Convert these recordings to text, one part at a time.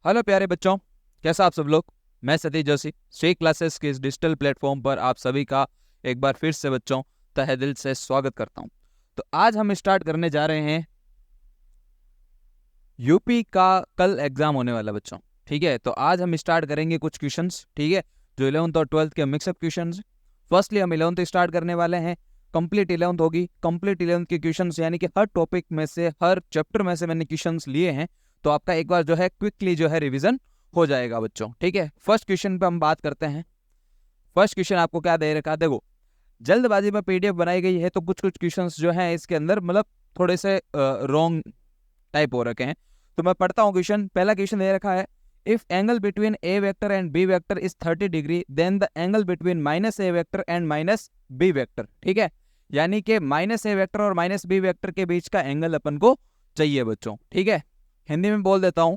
Hello प्यारे बच्चों, कैसा आप सब लोग। मैं सतीश जोशी श्री क्लासेस के इस डिजिटल प्लेटफॉर्म पर आप सभी का एक बार फिर से बच्चों तहे दिल से स्वागत करता हूं। तो आज हम स्टार्ट करने जा रहे हैं यूपी का कल एग्जाम होने वाला बच्चों। ठीक है, तो आज हम स्टार्ट करेंगे कुछ क्वेश्चंस। ठीक है, जो 11th और 12th के मिक्सअप क्वेश्चंस। फर्स्टली हम 11th स्टार्ट करने वाले हैं। कंप्लीट 11th होगी। कंप्लीट 11th के क्वेश्चंस यानी कि हर टॉपिक में से, हर चैप्टर में से मैंने क्वेश्चंस लिए हैं, तो आपका एक बार जो है क्विकली जो है रिवीजन हो जाएगा बच्चों। ठीक है, फर्स्ट क्वेश्चन पे हम बात करते हैं। फर्स्ट क्वेश्चन आपको क्या दे रखा है, देखो जल्दबाजी में पीडीएफ बनाई गई है, तो कुछ कुछ क्वेश्चंस जो हैं इसके अंदर मतलब थोड़े से रॉन्ग टाइप हो रखे हैं। तो मैं पढ़ता हूँ क्वेश्चन। पहला क्वेश्चन दे रखा है, if angle between A vector and B vector is 30 degree then the angle between minus A vector and minus B vector. ठीक है, यानी कि माइनस ए वेक्टर और माइनस बी वेक्टर के बीच का एंगल अपन को चाहिए बच्चों। ठीक है, हिंदी में बोल देता हूं,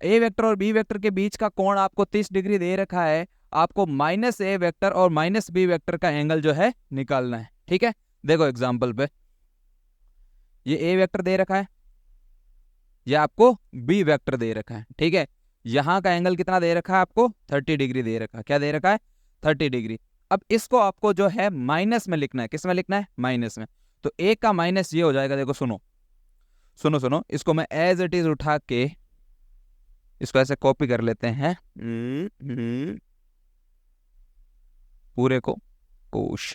ए वेक्टर और बी वेक्टर के बीच का कोण आपको 30 डिग्री दे रखा है। आपको माइनस ए वेक्टर और माइनस बी वेक्टर का एंगल जो है निकालना है। ठीक है, देखो एग्जाम्पल पे ये ए वेक्टर दे रखा है, ये आपको बी वेक्टर दे रखा है। ठीक है, यहां का एंगल कितना दे रखा है आपको, 30 डिग्री दे रखा है। क्या दे रखा है, 30 डिग्री। अब इसको आपको जो है माइनस में लिखना है। किस में लिखना है, माइनस में। तो ए का माइनस ये हो जाएगा, देखो सुनो सुनो सुनो, इसको मैं एज इट इज उठा के इसको ऐसे कॉपी कर लेते हैं। पूरे को कोश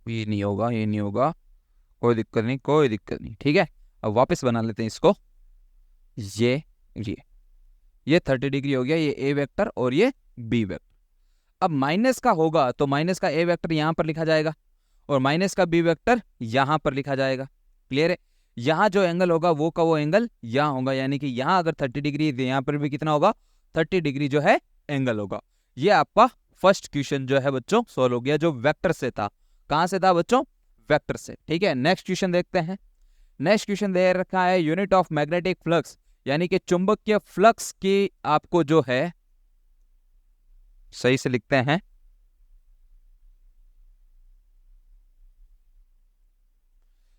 ये नहीं होगा, ये नहीं होगा, कोई दिक्कत नहीं, कोई दिक्कत नहीं। ठीक है, अब वापस बना लेते हैं इसको। ये ये ये 30 डिग्री हो गया, ये ए वेक्टर और ये बी वेक्टर। अब माइनस का होगा तो माइनस का ए वेक्टर यहां पर लिखा जाएगा और माइनस का बी वेक्टर यहां पर लिखा जाएगा। क्लियर है, यहां जो एंगल होगा वो का वो एंगल यहां होगा, यानी कि यहां अगर 30 डिग्री है यहां पर भी कितना होगा, 30 डिग्री जो है एंगल होगा। ये आपका फर्स्ट क्वेश्चन जो है बच्चों सोल्व हो गया, जो वेक्टर से था। कहां से था बच्चों, वेक्टर से। ठीक है, नेक्स्ट क्वेश्चन देखते हैं। नेक्स्ट क्वेश्चन दे रखा है, यूनिट ऑफ मैग्नेटिक फ्लक्स, यानी कि चुंबकीय फ्लक्स की आपको जो है, सही से लिखते हैं,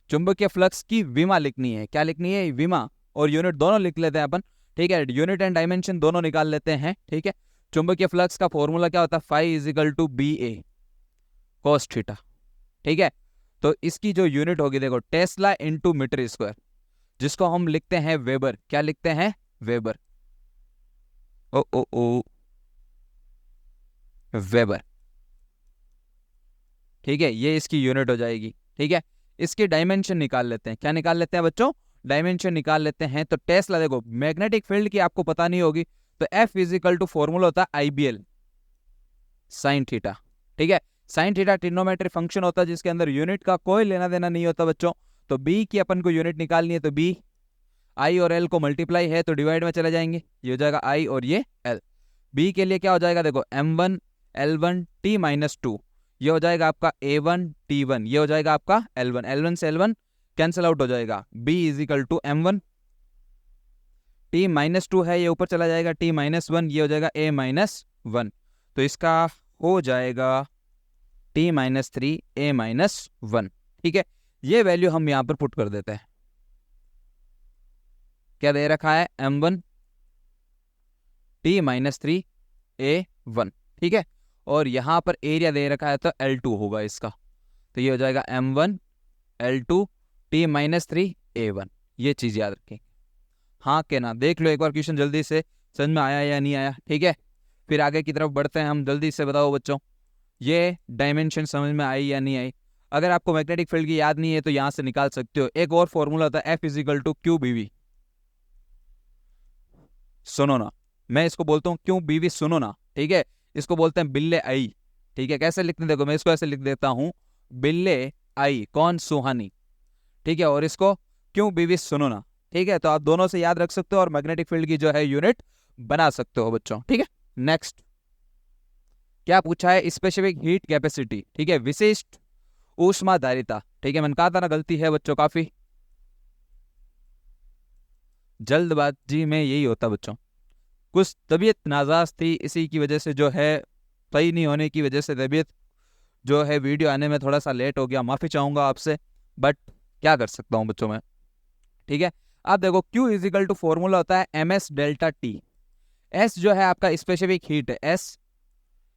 चुंबकीय फ्लक्स की विमा लिखनी है। क्या लिखनी है, विमा। और यूनिट दोनों लिख लेते हैं अपन। ठीक है, यूनिट एंड डायमेंशन दोनों निकाल लेते हैं। ठीक है, चुंबकीय फ्लक्स का फॉर्मूला क्या होता है, phi is equal to B A cos theta. ठीक है, तो इसकी जो यूनिट होगी देखो, टेस्ला इंटू मीटर स्क्वायर, जिसको हम लिखते हैं वेबर। क्या लिखते हैं, वेबर। ओ ओ ओ वेबर। ठीक है, ये इसकी यूनिट हो जाएगी। ठीक है, इसकी डायमेंशन निकाल लेते हैं। क्या निकाल लेते हैं बच्चों, डायमेंशन निकाल लेते हैं। तो टेस्ला, देखो मैग्नेटिक फील्ड की आपको पता नहीं होगी, तो एफ इजिकल टू फॉर्मूला होता है आईबीएल साइन थीटा। ठीक है, साइन थीटा ट्रिग्नोमेट्री फंक्शन होता है जिसके अंदर यूनिट का कोई लेना देना नहीं होता बच्चों। तो बी की अपन को यूनिट निकालनी है, तो बी आई और एल को मल्टीप्लाई है तो डिवाइड में चले जाएंगे, ये हो जाएगा आई और ये एल। बी के लिए क्या हो जाएगा, देखो m1 l1 t माइनस 2, ये हो जाएगा आपका a1 t1, ये हो जाएगा आपका l1, l1 से l1 कैंसिल आउट हो जाएगा। b is equal to m1, t minus 2 है, ये ऊपर चला जाएगा, t माइनस 1, ये हो जाएगा a माइनस 1। तो इसका हो जाएगा t माइनस 3 a माइनस 1। ठीक है, ये वैल्यू हम यहां पर पुट कर देते हैं। क्या दे रखा है, m1 t माइनस 3 a1। ठीक है, और यहां पर एरिया दे रखा है तो L2 होगा इसका, तो ये हो जाएगा m1 L2 t minus 3 a1। ये चीज याद रखें। हाँ के ना देख लो एक बार क्वेश्चन जल्दी से, समझ में आया या नहीं आया। ठीक है, फिर आगे की तरफ बढ़ते हैं हम, जल्दी से बताओ बच्चों ये डायमेंशन समझ में आई या नहीं आई। अगर आपको मैग्नेटिक फील्ड की याद नहीं है तो यहां से निकाल सकते हो। एक और फॉर्मूला होता है एफ इजिकल टू क्यू बीवी। सुनो ना, मैं इसको बोलता हूँ क्यों बीवी, सुनो ना। ठीक है, इसको बोलते हैं बिल्ले आई। ठीक है, कैसे लिखते हैं, देखो मैं इसको ऐसे लिख देता हूं, बिल्ले आई कौन, सुहानी। ठीक है, और इसको क्यों बीवी, सुनो ना। ठीक है, तो आप दोनों से याद रख सकते हो और मैग्नेटिक फील्ड की जो है यूनिट बना सकते हो बच्चों। ठीक है, नेक्स्ट क्या पूछा है, स्पेसिफिक हीट कैपेसिटी। ठीक है, विशिष्ट ऊष्माधारिता। ठीक है, मैंने कहा था ना गलती है बच्चों काफी, जल्दबाजी में यही होता बच्चों। कुछ तबीयत नाजाज थी, इसी की वजह से जो है, सही नहीं होने की वजह से तबीयत जो है वीडियो आने में थोड़ा सा लेट हो गया, माफ़ी चाहूँगा आपसे, बट क्या कर सकता हूँ बच्चों में। ठीक है, अब देखो Q is equal to formula होता है MS डेल्टा T। S जो है आपका स्पेसिफिक हीट है, S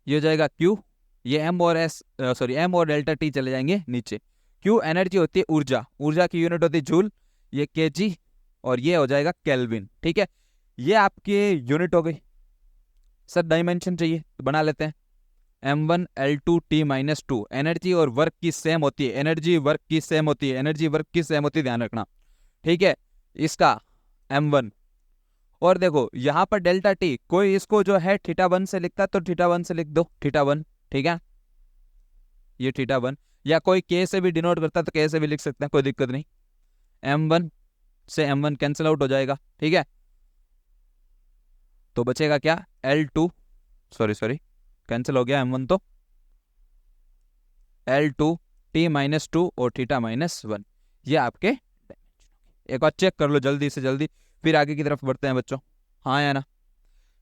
ये हो जाएगा Q, ये M और M और डेल्टा T चले जाएंगे नीचे। Q एनर्जी होती है ऊर्जा, ऊर्जा की यूनिट होती है जूल, ये kg और ये हो जाएगा केल्विन। ठीक है, ये आपकी यूनिट हो गई। सर डायमेंशन चाहिए तो बना लेते हैं, M1 L2 T-2। एनर्जी और वर्क की सेम होती है, एनर्जी वर्क की सेम होती है, एनर्जी वर्क की सेम होती है, ध्यान रखना। ठीक है, इसका M1 और देखो यहाँ पर डेल्टा टी, कोई इसको जो है θ1 से लिखता है तो θ1 से लिख दो, θ1। ठीक है, ये θ1, या कोई k से भी डिनोट करता है तो k से भी लिख सकते हैं, कोई दिक्कत नहीं। M1 से M1 कैंसिल आउट हो जाएगा। ठीक है, तो बचेगा क्या, L2, सॉरी कैंसिल हो गया M1 तो, L2 T-2 और θ-1, ये आपके डायमेंशन। एक बार चेक कर लो जल्दी से जल्दी, फिर आगे की तरफ बढ़ते हैं बच्चों, हाँ या ना।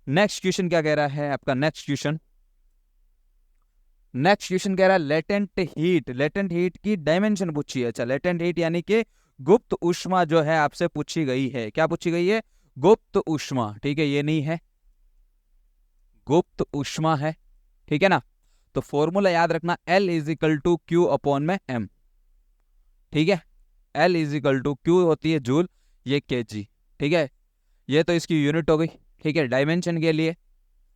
नेक्स्ट क्वेश्चन क्या कह रहा है आपका, नेक्स्ट क्वेश्चन कह रहा है लेटेंट हीट, लेटेंट हीट की डायमेंशन पूछी है। अच्छा, लेटेंट हीट यानी कि गुप्त ऊष्मा जो है आपसे पूछी गई है। क्या पूछी गई है, गुप्त ऊष्मा। ठीक है, ये नहीं है, गुप्त ऊष्मा है। ठीक है ना, तो फॉर्मूला याद रखना, L is equal to Q upon में M। ठीक है, L is equal to Q होती है जूल, ये kg। ठीक है, ये तो इसकी यूनिट हो गई। ठीक है, डायमेंशन के लिए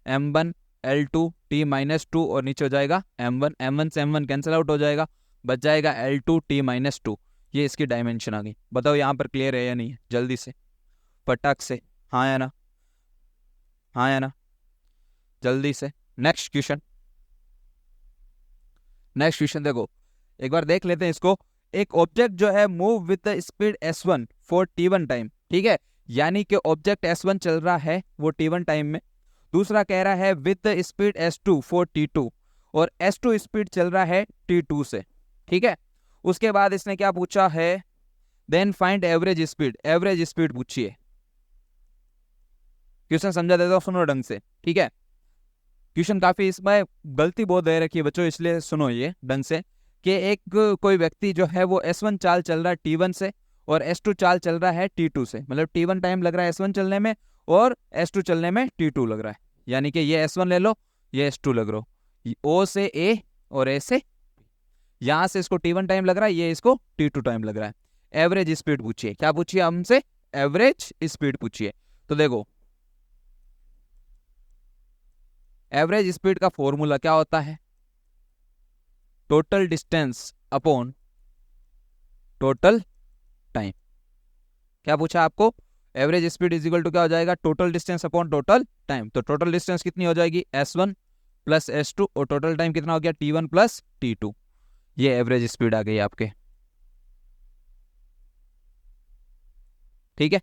M1 L2 T-2 और नीचे हो जाएगा M1, M1 से M1 कैंसिल आउट हो जाएगा, बच जाएगा L2 T-2। ये इसकी डायमेंशन आ गई। बताओ यहाँ पर क्लियर है या नहीं है, जल्दी से फटाक से, हाँ या ना, हाँ या ना, जल्दी से। नेक्स्ट क्वेश्चन देखो, एक बार देख लेते हैं इसको। एक ऑब्जेक्ट जो है move with the speed S1 for T1 time. ठीक है, यानी कि ऑब्जेक्ट S1 चल रहा है वो T1 टाइम में। दूसरा कह रहा है with the speed S2 for T2, और S2 स्पीड चल रहा है T2 से। ठीक है, उसके बाद इसने क्या पूछा है, then find average speed, average speed पूछी है। क्वेश्चन समझा देता हूं, सुनो ढंग से। ठीक है, क्वेश्चन काफी इसमें गलती बहुत दे रखी है बच्चों, इसलिए सुनो ये ढंग से, कि एक कोई व्यक्ति जो है वो S1 चाल चल रहा है T1 से, और S2 चाल चल रहा है T2 से। मतलब T1 टाइम लग रहा है S1 चलने में और S2 चलने में T2 लग रहा है। यानी कि ये S1 ले लो, ये S2 लग रहा हो, O से A और A से, यहां से इसको T1 टाइम लग रहा है, ये इसको T2 टाइम लग रहा है। एवरेज स्पीड पूछिए, क्या पूछिए हमसे, एवरेज स्पीड पूछिए। तो देखो एवरेज स्पीड का फॉर्मूला क्या होता है, total distance upon total time. क्या पूछा आपको, average speed is equal to क्या हो जाएगा, total distance upon total time. तो टोटल डिस्टेंस कितनी हो जाएगी, S1 प्लस S2, और टोटल टाइम कितना हो गया, T1 प्लस T2। ये एवरेज स्पीड आ गई आपके। ठीक है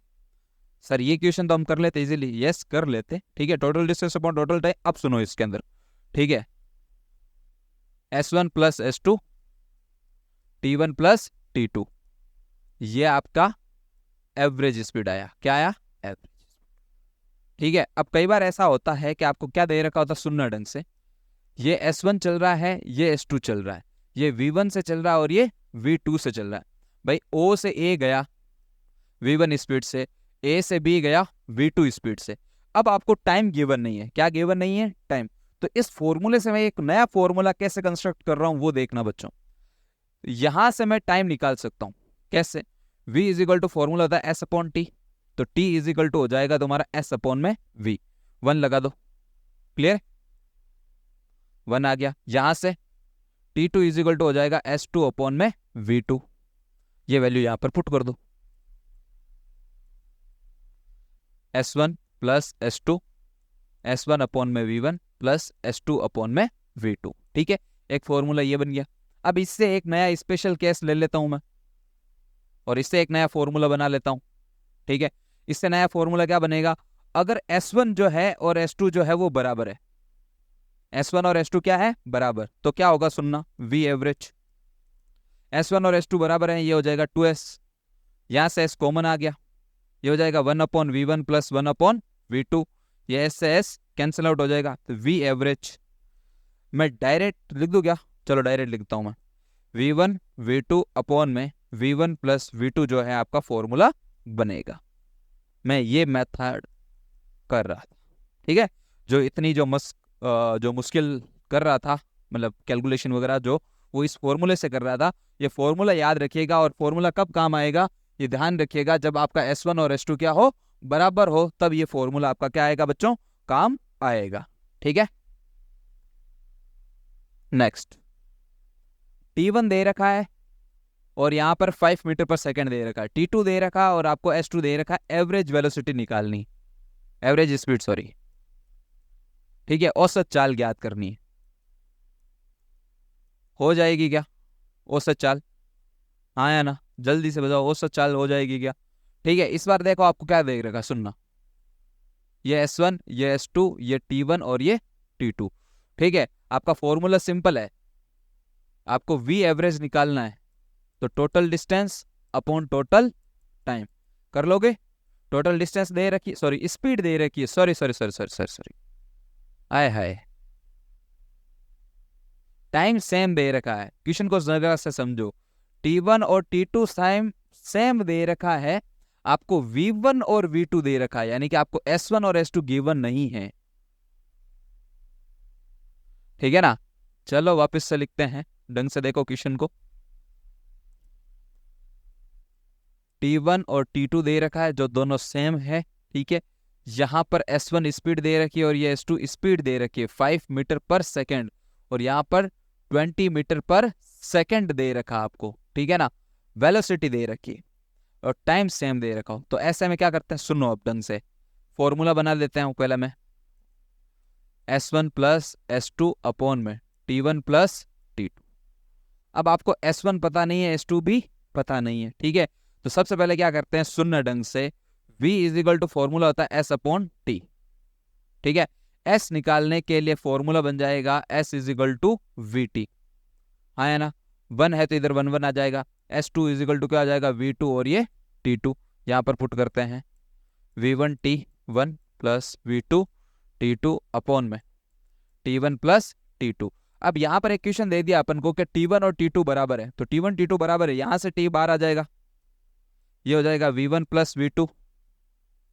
सर, ये क्वेश्चन तो हम कर लेते इजीली, यस कर लेते। ठीक है, total distance upon total time. अब सुनो इसके अंदर, ठीक है, S1 plus S2, T1 plus T2, ये आपका एवरेज स्पीड आया। क्या आया, एवरेज। ठीक है, अब कई बार ऐसा होता है कि आपको क्या दे रखा होता, सुनना ढंग से, ये S1 चल रहा है, ये S2 चल रहा है, ये V1 से चल रहा है और ये V2 से चल रहा है। भाई O से A गया V1 स्पीड से, A से B गया V2 स्पीड से। अब आपको टाइम गिवन नहीं है, क्या गिवन नहीं है, टाइम। तो इस फॉर्मूले से मैं एक नया फॉर्मूला कैसे कंस्ट्रक्ट कर रहा हूं वो देखना बच्चों। यहां से मैं टाइम निकाल सकता हूं, कैसे, V is equal to formula होता है S अपॉन T, तो T इज इक्वल टू हो जाएगा तुम्हारा S अपॉन में V। 1 लगा दो, क्लियर, 1 आ गया। यहां से T2 इज इक्वल टू हो जाएगा S2 अपॉन में V2, ये वैल्यू यहां पर पुट कर दो, S1 plus S2, S1 upon में V1 प्लस S2 अपॉन में V2। ठीक है, एक फॉर्मूला ये बन गया। अब इससे एक नया स्पेशल केस ले लेता हूं मैं, और इससे एक नया फॉर्मूला बना लेता हूं। ठीक है, इससे नया फॉर्मूला क्या बनेगा, अगर S1 जो है और S2 जो है वो बराबर है, S1 और S2 क्या है, बराबर, तो क्या होगा, सुनना, V एवरेज। S1 और S2 बराबर है, ये हो जाएगा 2S, यहां से S कॉमन आ गया, ये हो जाएगा 1 upon V1 plus 1 upon V2, ये S से S कैंसिल आउट हो जाएगा, तो V एवरेज मैं डायरेक्ट लिख दूं क्या, चलो डायरेक्ट लिखता हूं मैं, v1 v2 अपॉन में v1 प्लस v2 जो है आपका फॉर्मूला बनेगा। मैं ये मेथड कर रहा था, ठीक है। जो इतनी जो मुश्किल कर रहा था, मतलब कैलकुलेशन वगैरह जो, वो इस फॉर्मूले से कर रहा था। ये फॉर्मूला याद रखिएगा, और फॉर्मूला कब काम आएगा ये ध्यान रखिएगा, जब आपका S1 और S2 क्या हो, बराबर हो, तब ये फॉर्मूला आपका क्या आएगा बच्चों, काम आएगा, ठीक है। नेक्स्ट, T1 दे रखा है और यहाँ पर 5 मीटर पर सेकेंड दे रखा है, T2 दे रखा है और आपको S2 दे रखा है। एवरेज वेलोसिटी निकालनी, एवरेज स्पीड सॉरी, ठीक है, औसत चाल ज्ञात करनी है। हो जाएगी क्या औसत चाल, हाँ या ना, जल्दी से बताओ औसत चाल हो जाएगी क्या। ठीक है, इस बार देखो आपको क्या देख रखा, सुनना, ये S1, ये S2, ये T1 और ये T2, ठीक है। आपका फॉर्मूला सिंपल है, आपको V एवरेज निकालना है, तो total distance upon total time कर लोगे। टोटल डिस्टेंस दे रखी, सॉरी स्पीड दे रखी है, सॉरी आए हाय, टाइम सेम दे रखा है। क्वेश्चन को जरा से समझो, T1 और T2 सेम दे रखा है, आपको V1 और V2 दे रखा है, यानी कि आपको S1 और S2 गिवन नहीं है, ठीक है ना। चलो वापस से लिखते हैं, ढंग से देखो क्वेश्चन को। T1 और T2 दे रखा है, जो दोनों सेम है, ठीक है। यहाँ पर S1 स्पीड दे रखी है और ये S2 स्पीड दे रखी है 5 मीटर पर सेकेंड, और यहाँ पर 20 मीटर पर सेकेंड दे रखा आपको, ठीक है ना। वेलोसिटी दे रखी और टाइम सेम दे रखा हो, तो ऐसे में क्या करते हैं, सुनो अब ढंग से, फॉर्मूला बना लेते हैं पहले मैं, S1 प्लस S2 अपॉन में T1 प्लस T2। अब आपको S1 पता नहीं है, S2 भी पता नहीं है, ठीक है। तो सबसे पहले क्या करते हैं, सुनना ढंग से, V is equal to formula होता है S अपॉन T, ठीक है। S निकालने के लिए फॉर्मूला बन जाएगा S is equal to VT, हाँ है ना, 1 है तो इधर 1 1 आ जाएगा। S2 इज इक्वल टू क्या आ जाएगा, V2 और ये T2, यहाँ पर पुट करते हैं, V1 T1 plus V2 T2 upon में T1 प्लस T2। अब यहाँ पर एक क्वेश्चन दे दिया अपन को कि T1 और T2 बराबर है, तो T1 T2 बराबर है, यहाँ से T बाहर आ जाएगा, ये हो जाएगा V1 प्लस V2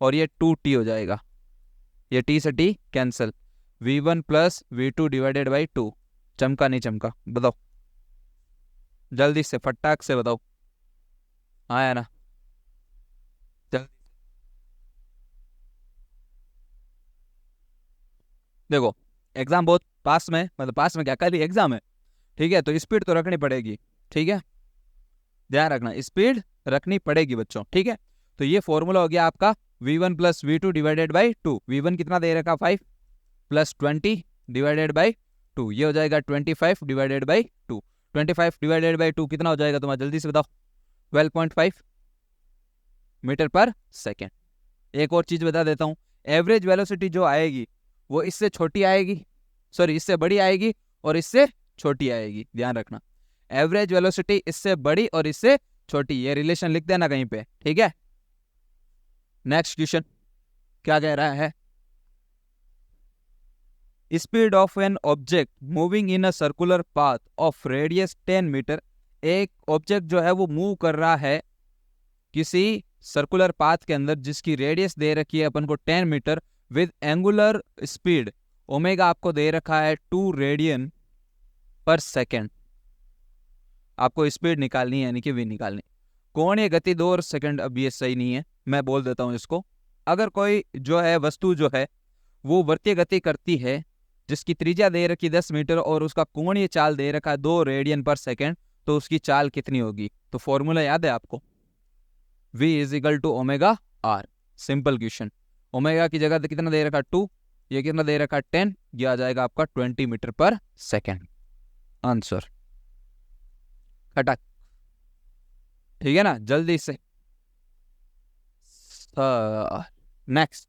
और ये 2T हो जाएगा, ये T से T cancel, V1 plus V2 divided by 2। चमका नहीं चमका, बताओ जल्दी से, फटाक से बताओ, आया ना, जल्दी। देखो एग्जाम बहुत पास में, मतलब पास में क्या, कल ही एग्जाम है, ठीक है, तो स्पीड तो रखनी पड़ेगी, ठीक है, ध्यान रखना स्पीड रखनी पड़ेगी बच्चों, ठीक है। तो ये फॉर्मूला हो गया आपका V1 plus V2 divided by 2। V1 कितना दे रखा 5 प्लस 20 डिवाइडेड बाई 2, ये हो जाएगा 25 डिवाइडेड बाई 2। 25 डिवाइडेड बाई 2 कितना हो जाएगा तुम्हारा, जल्दी से बताओ, 12.5 मीटर पर सेकेंड। एक और चीज बता देता हूँ, एवरेज वेलोसिटी जो आएगी वो इससे छोटी आएगी, सॉरी इससे बड़ी आएगी और इससे छोटी आएगी, ध्यान रखना, एवरेज वेलोसिटी इससे बड़ी और इससे छोटी, ये रिलेशन लिख देना कहीं पे, ठीक है। नेक्स्ट क्वेश्चन क्या कह रहा है, speed of an object moving in a circular path of radius 10 metre. एक ऑब्जेक्ट जो है वो मूव कर रहा है किसी सर्कुलर पाथ के अंदर, जिसकी रेडियस दे रखी है अपन को 10 metre, with angular speed omega आपको दे रखा है 2 रेडियन पर सेकेंड। आपको स्पीड निकालनी है, यानी कि V निकालनी। कोणीय गति 2 सेकंड, अब ये सही नहीं है, मैं बोल देता हूं इसको। अगर कोई जो है वस्तु जो है वो वर्तीय गति करती है, जिसकी त्रिज्या दे रखी 10 मीटर और उसका कोणीय चाल दे रखा 2 रेडियन पर सेकेंड, तो उसकी चाल कितनी होगी। तो फॉर्मूला याद है आपको, V is equal to omega R. Simple question, omega की जगह कितना दे रखा 2, ये कितना दे रखा 10, ये आ जाएगा आपका 20 मीटर पर सेकेंड, आंसर खटक, ठीक है ना, जल्दी से। Next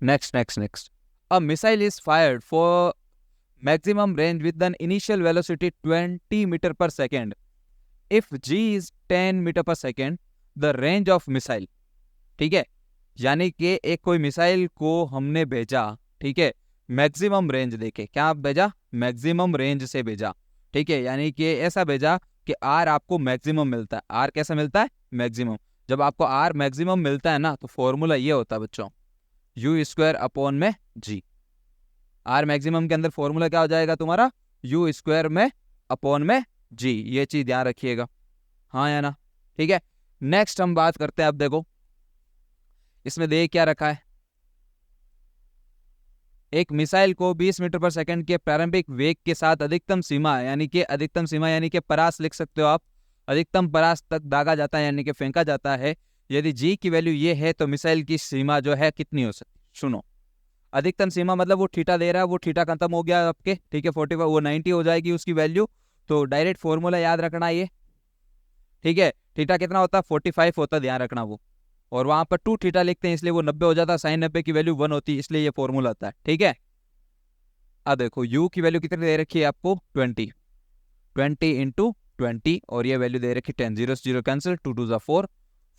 next next next, a missile is fired for maximum range with an initial velocity 20 metre पर second. If G is 10 metre पर second, the range of missile, ठीक है, यानी कि एक कोई मिसाइल को हमने भेजा, ठीक है, मैक्सिमम रेंज देके, क्या भेजा, मैक्सिमम रेंज से भेजा, ठीक है, यानी कि ऐसा भेजा कि आर आपको मैक्सिमम मिलता है। आर कैसा मिलता है, मैक्सिमम। जब आपको आर मैक्सिमम मिलता है ना, तो फॉर्मूला ये होता है बच्चों, यू स्क्वायर अपॉन में जी। आर मैक्सिमम के अंदर फॉर्मूला क्या हो जाएगा तुम्हारा, यू स्क्वायर में अपॉन में जी। ये चीज ध्यान रखिएगा, हाँ या ना, ठीक है। नेक्स्ट हम बात करते हैं, अब देखो इसमें दे क्या रखा है, एक मिसाइल को 20 मीटर पर सेकंड के प्रारंभिक वेग के साथ अधिकतम सीमा यानी कि परास लिख सकते हो आप, अधिकतम परास तक दागा जाता है यानी कि फेंका जाता है। यदि जी की वैल्यू ये है तो मिसाइल की सीमा जो है कितनी हो सकती है। सुनो, अधिकतम सीमा मतलब वो थीटा दे रहा है, वो थीटा खत्म हो गया आपके, ठीक है, 45 वो 90 हो जाएगी उसकी वैल्यू। तो डायरेक्ट फॉर्मूला याद रखना ये, ठीक है, थीटा कितना होता है 45 होता है, ध्यान रखना वो, और वहां पर 2 थीटा लिखते हैं इसलिए वो 90 हो जाता है, sin 90 की वैल्यू 1 होती है इसलिए ये फॉर्मूला आता है, ठीक है। अब देखो u की वैल्यू कितनी दे रखी है आपको 20, 20 इंटू 20, और ये वैल्यू दे रखी 10, 0 से 0 कैंसिल, 2 2 4,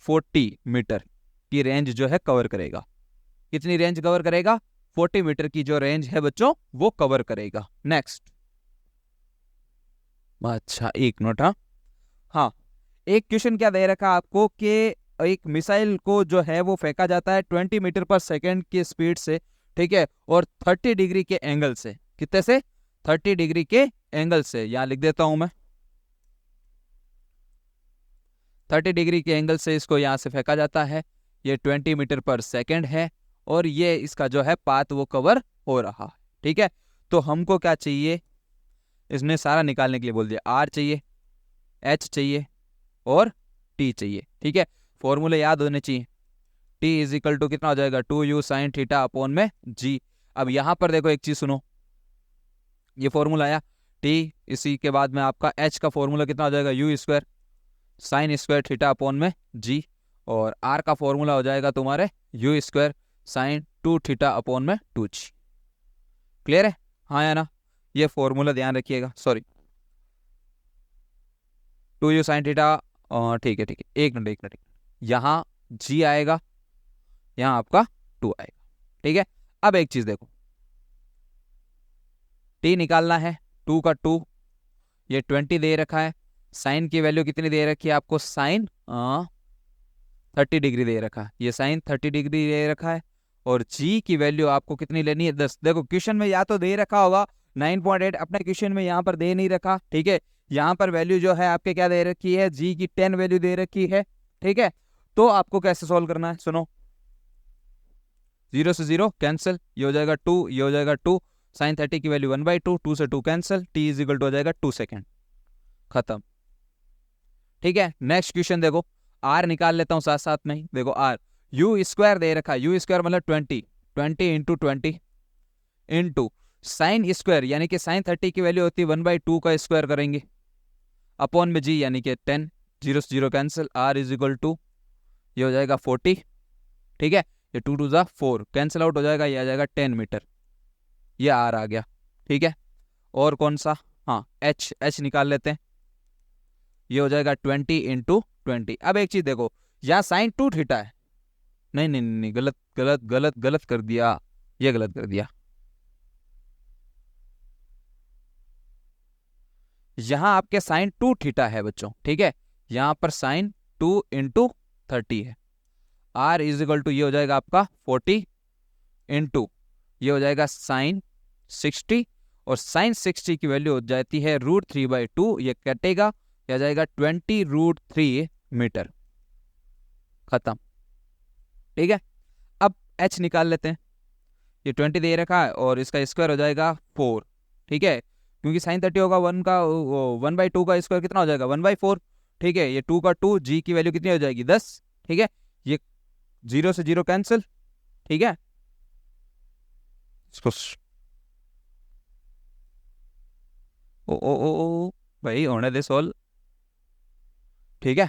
40 मीटर की रेंज जो है कवर करेगा। कितनी रेंज कवर करेगा, 40 मीटर की जो रेंज है बच्चों वो कवर करेगा। नेक्स्ट, अच्छा एक मिनट, हाँ हाँ, एक क्वेश्चन क्या दे रखा आपको कि एक मिसाइल को जो है वो फेंका जाता है 20 मीटर पर सेकंड की स्पीड से, ठीक है, और 30 डिग्री के एंगल से, कितने से, 30 डिग्री के एंगल से, यहां लिख देता हूं मैं, 30 डिग्री के एंगल से इसको यहां से फेंका जाता है। ये 20 मीटर पर सेकंड है और ये इसका जो है पाथ वो कवर हो रहा है, ठीक है। तो हमको क्या चाहिए, इसने सारा निकालने के लिए बोल दिया, आर चाहिए, एच चाहिए और टी चाहिए, ठीक है। फॉर्मूले याद होने चाहिए, टी इज इक्वल टू कितना हो जाएगा 2u साइन थीटा अपॉन में जी। अब यहां पर देखो एक चीज सुनो, ये फॉर्मूला आया टी, इसी के बाद में आपका एच का फॉर्मूला कितना हो जाएगा you square sine square theta upon में जी, और आर का फॉर्मूला हो जाएगा तुम्हारे you square sine 2 theta upon में 2g। क्लियर है, हाँ या ना, ये फॉर्मूला ध्यान रखिएगा, सॉरी 2u साइन थीटा, ठीक है ठीक है, एक मिनट एक मिनट, यहाँ जी आएगा, यहाँ आपका 2 आएगा, ठीक है। अब एक चीज देखो, टी निकालना है, 2 का 2, ये 20 दे रखा है, साइन की वैल्यू कितनी दे रखी है आपको, साइन 30 डिग्री दे रखा है, ये साइन 30 डिग्री दे रखा है, और जी की वैल्यू आपको कितनी लेनी है 10। देखो क्वेश्चन में या तो दे रखा होगा 9.8, अपने क्वेश्चन में यहाँ पर दे नहीं रखा, ठीक है। यहाँ पर वैल्यू जो है आपके क्या दे रखी है, जी की 10 वैल्यू दे रखी है, ठीक है। तो आपको कैसे सोल्व करना है, सुनो, 0 से 0 कैंसिल, ये हो जाएगा 2, ये हो जाएगा 2, साइन 30 की वैल्यू 1/2, 2 से 2 cancel, T is equal to हो जाएगा 2 सेकेंड, खत्म, ठीक है। नेक्स्ट क्वेश्चन देखो, आर निकाल लेता हूं साथ साथ में ही, देखो आर यू स्क्वायर दे रखा है, यू स्क्वायर मतलब 20, 20 इंटू 20 इंटू साइन स्क्वायर यानी कि साइन 30 की वैल्यू होती है 1/2 का स्क्वायर करेंगे अपॉन में जी यानी कि 10, 0 से 0 cancel, R is equal to ये हो जाएगा 40, ठीक है, ये 2 2 4 कैंसिल आउट हो जाएगा, ये आ जाएगा 10 मीटर, ये आर आ गया, ठीक है। और कौन सा, हाँ एच, एच निकाल लेते हैं, ये हो जाएगा 20 इंटू 20। अब एक चीज देखो, यहाँ साइन 2 थीटा है, नहीं नहीं नहीं, गलत गलत गलत गलत कर दिया, ये गलत कर दिया, यहाँ आपके साइन 2 थीटा है बच्चों, ठीक है, यहाँ पर साइन 2 इंटू 30 है, आर इज इक्वल टू ये हो जाएगा आपका 40 इंटू ये हो जाएगा साइन 60, और साइन 60 की वैल्यू हो जाती है √3/2, ये कटेगा, ये आ जाएगा 20√3 मीटर, खत्म, ठीक है। अब एच निकाल लेते हैं, ये 20 दे रखा है और इसका स्क्वायर हो जाएगा 4, ठीक है, क्योंकि साइन 30 होगा 1 का 1/2 का स्क्वायर कितना हो जाएगा 1/4, ठीक है, ये 2 का 2, जी की वैल्यू कितनी हो जाएगी 10, ठीक है, ये 0 से 0 कैंसिल, ठीक है, इसको ओ भाई होने दे सोल्व, ठीक है,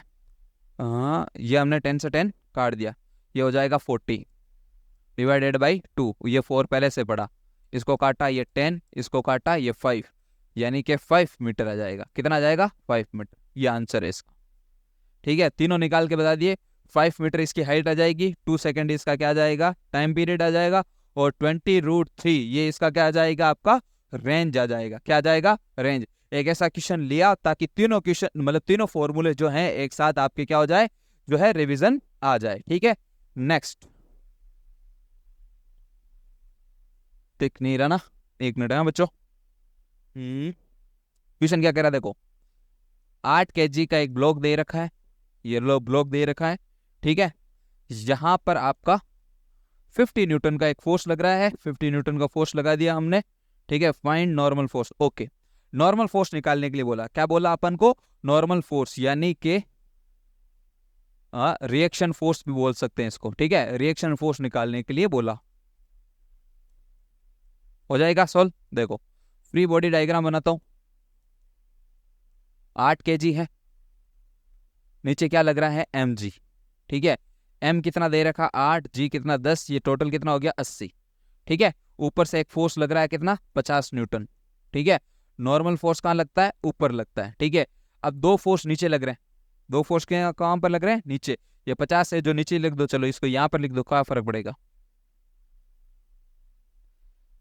हाँ ये हमने 10 से 10 काट दिया, ये हो जाएगा 40 डिवाइडेड बाई 2, ये 4 पहले से पड़ा, इसको काटा ये 10, इसको काटा ये 5, यानी कि 5 मीटर आ जाएगा, कितना आ जाएगा 5 मीटर, ये आंसर है इसका, ठीक है। तीनों निकाल के बता दिए, 5 मीटर इसकी हाइट आ जाएगी, 2 सेकेंड इसका क्या आ जाएगा टाइम पीरियड आ जाएगा, और 20√3 ये इसका क्या आ जाएगा, आपका रेंज आ जाएगा। क्या आ जाएगा, रेंज। एक ऐसा क्वेश्चन लिया ताकि तीनों क्वेश्चन मतलब तीनों फॉर्मूले जो हैं एक साथ आपके क्या हो जाए, जो है रिवीजन आ जाए। ठीक है, नेक्स्ट। टिक नहीं रहा ना, 1 मिनट है बच्चों। क्वेश्चन क्या कह रहा है, देखो 8 kg का एक ब्लॉक दे रखा है, ये लो ब्लॉक दे रखा है। ठीक है, यहां पर आपका 50 न्यूटन का एक फोर्स लग रहा है, 50 न्यूटन का फोर्स लगा दिया हमने। ठीक है, find normal force. Okay, normal force निकालने के लिए बोला, क्या बोला अपन को, नॉर्मल फोर्स यानी कि रिएक्शन फोर्स भी बोल सकते हैं इसको। ठीक है, रिएक्शन फोर्स निकालने के लिए बोला। हो जाएगा सॉल्व। देखो फ्री बॉडी डायग्राम बनाता हूं। 8 kg है, नीचे क्या लग रहा है, mg। ठीक है, m कितना दे रखा 8, g कितना 10, ये टोटल कितना हो गया 80। ठीक है, ऊपर से एक फोर्स लग रहा है कितना 50 न्यूटन। ठीक है, नॉर्मल फोर्स कहाँ लगता है, ऊपर लगता है। ठीक है, अब दो फोर्स नीचे लग रहे हैं, दो फोर्स के कहाँ पर लग रहे हैं, नीचे। ये 50 है जो नीचे लिख दो, चलो इसको यहाँ पर लिख दो, क्या फर्क पड़ेगा,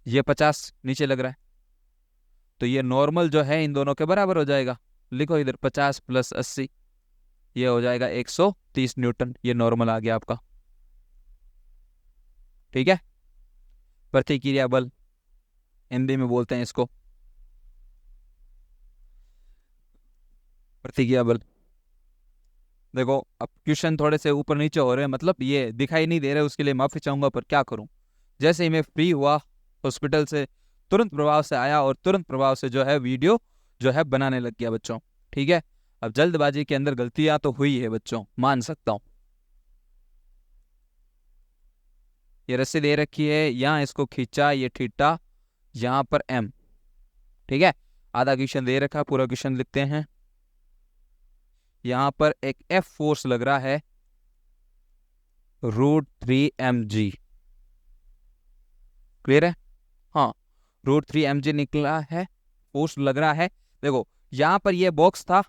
ये 50 नीचे लग रहा है तो ये नॉर्मल जो है इन दोनों के बराबर हो जाएगा। लिखो इधर 50 + 80, ये हो जाएगा 130 न्यूटन, ये नॉर्मल आ गया आपका। ठीक है, प्रतिक्रिया बल हिंदी में बोलते हैं इसको, प्रतिक्रिया बल। देखो अब क्वेश्चन थोड़े से ऊपर नीचे हो रहे हैं, मतलब ये दिखाई नहीं दे रहे, उसके लिए माफी चाहूंगा, पर क्या करूं। जैसे ही मैं फ्री हुआ हॉस्पिटल से, तुरंत प्रभाव से आया और तुरंत प्रभाव से जो है वीडियो जो है बनाने लग गया बच्चों। ठीक है, अब जल्दबाजी के अंदर गलतियां तो हुई है बच्चों, मान सकता हूं। ये रस्सी दे रखी है, यहाँ इसको खींचा, ये थीटा, यहाँ पर m। ठीक है, आधा क्वेश्चन दे रखा, पूरा क्वेश्चन लिखते हैं। यहाँ पर एक F फोर्स लग रहा है √3 mg। क्लियर है, हाँ √3 mg निकला है, फोर्स लग रहा है। देखो यहाँ पर ये बॉक्स था,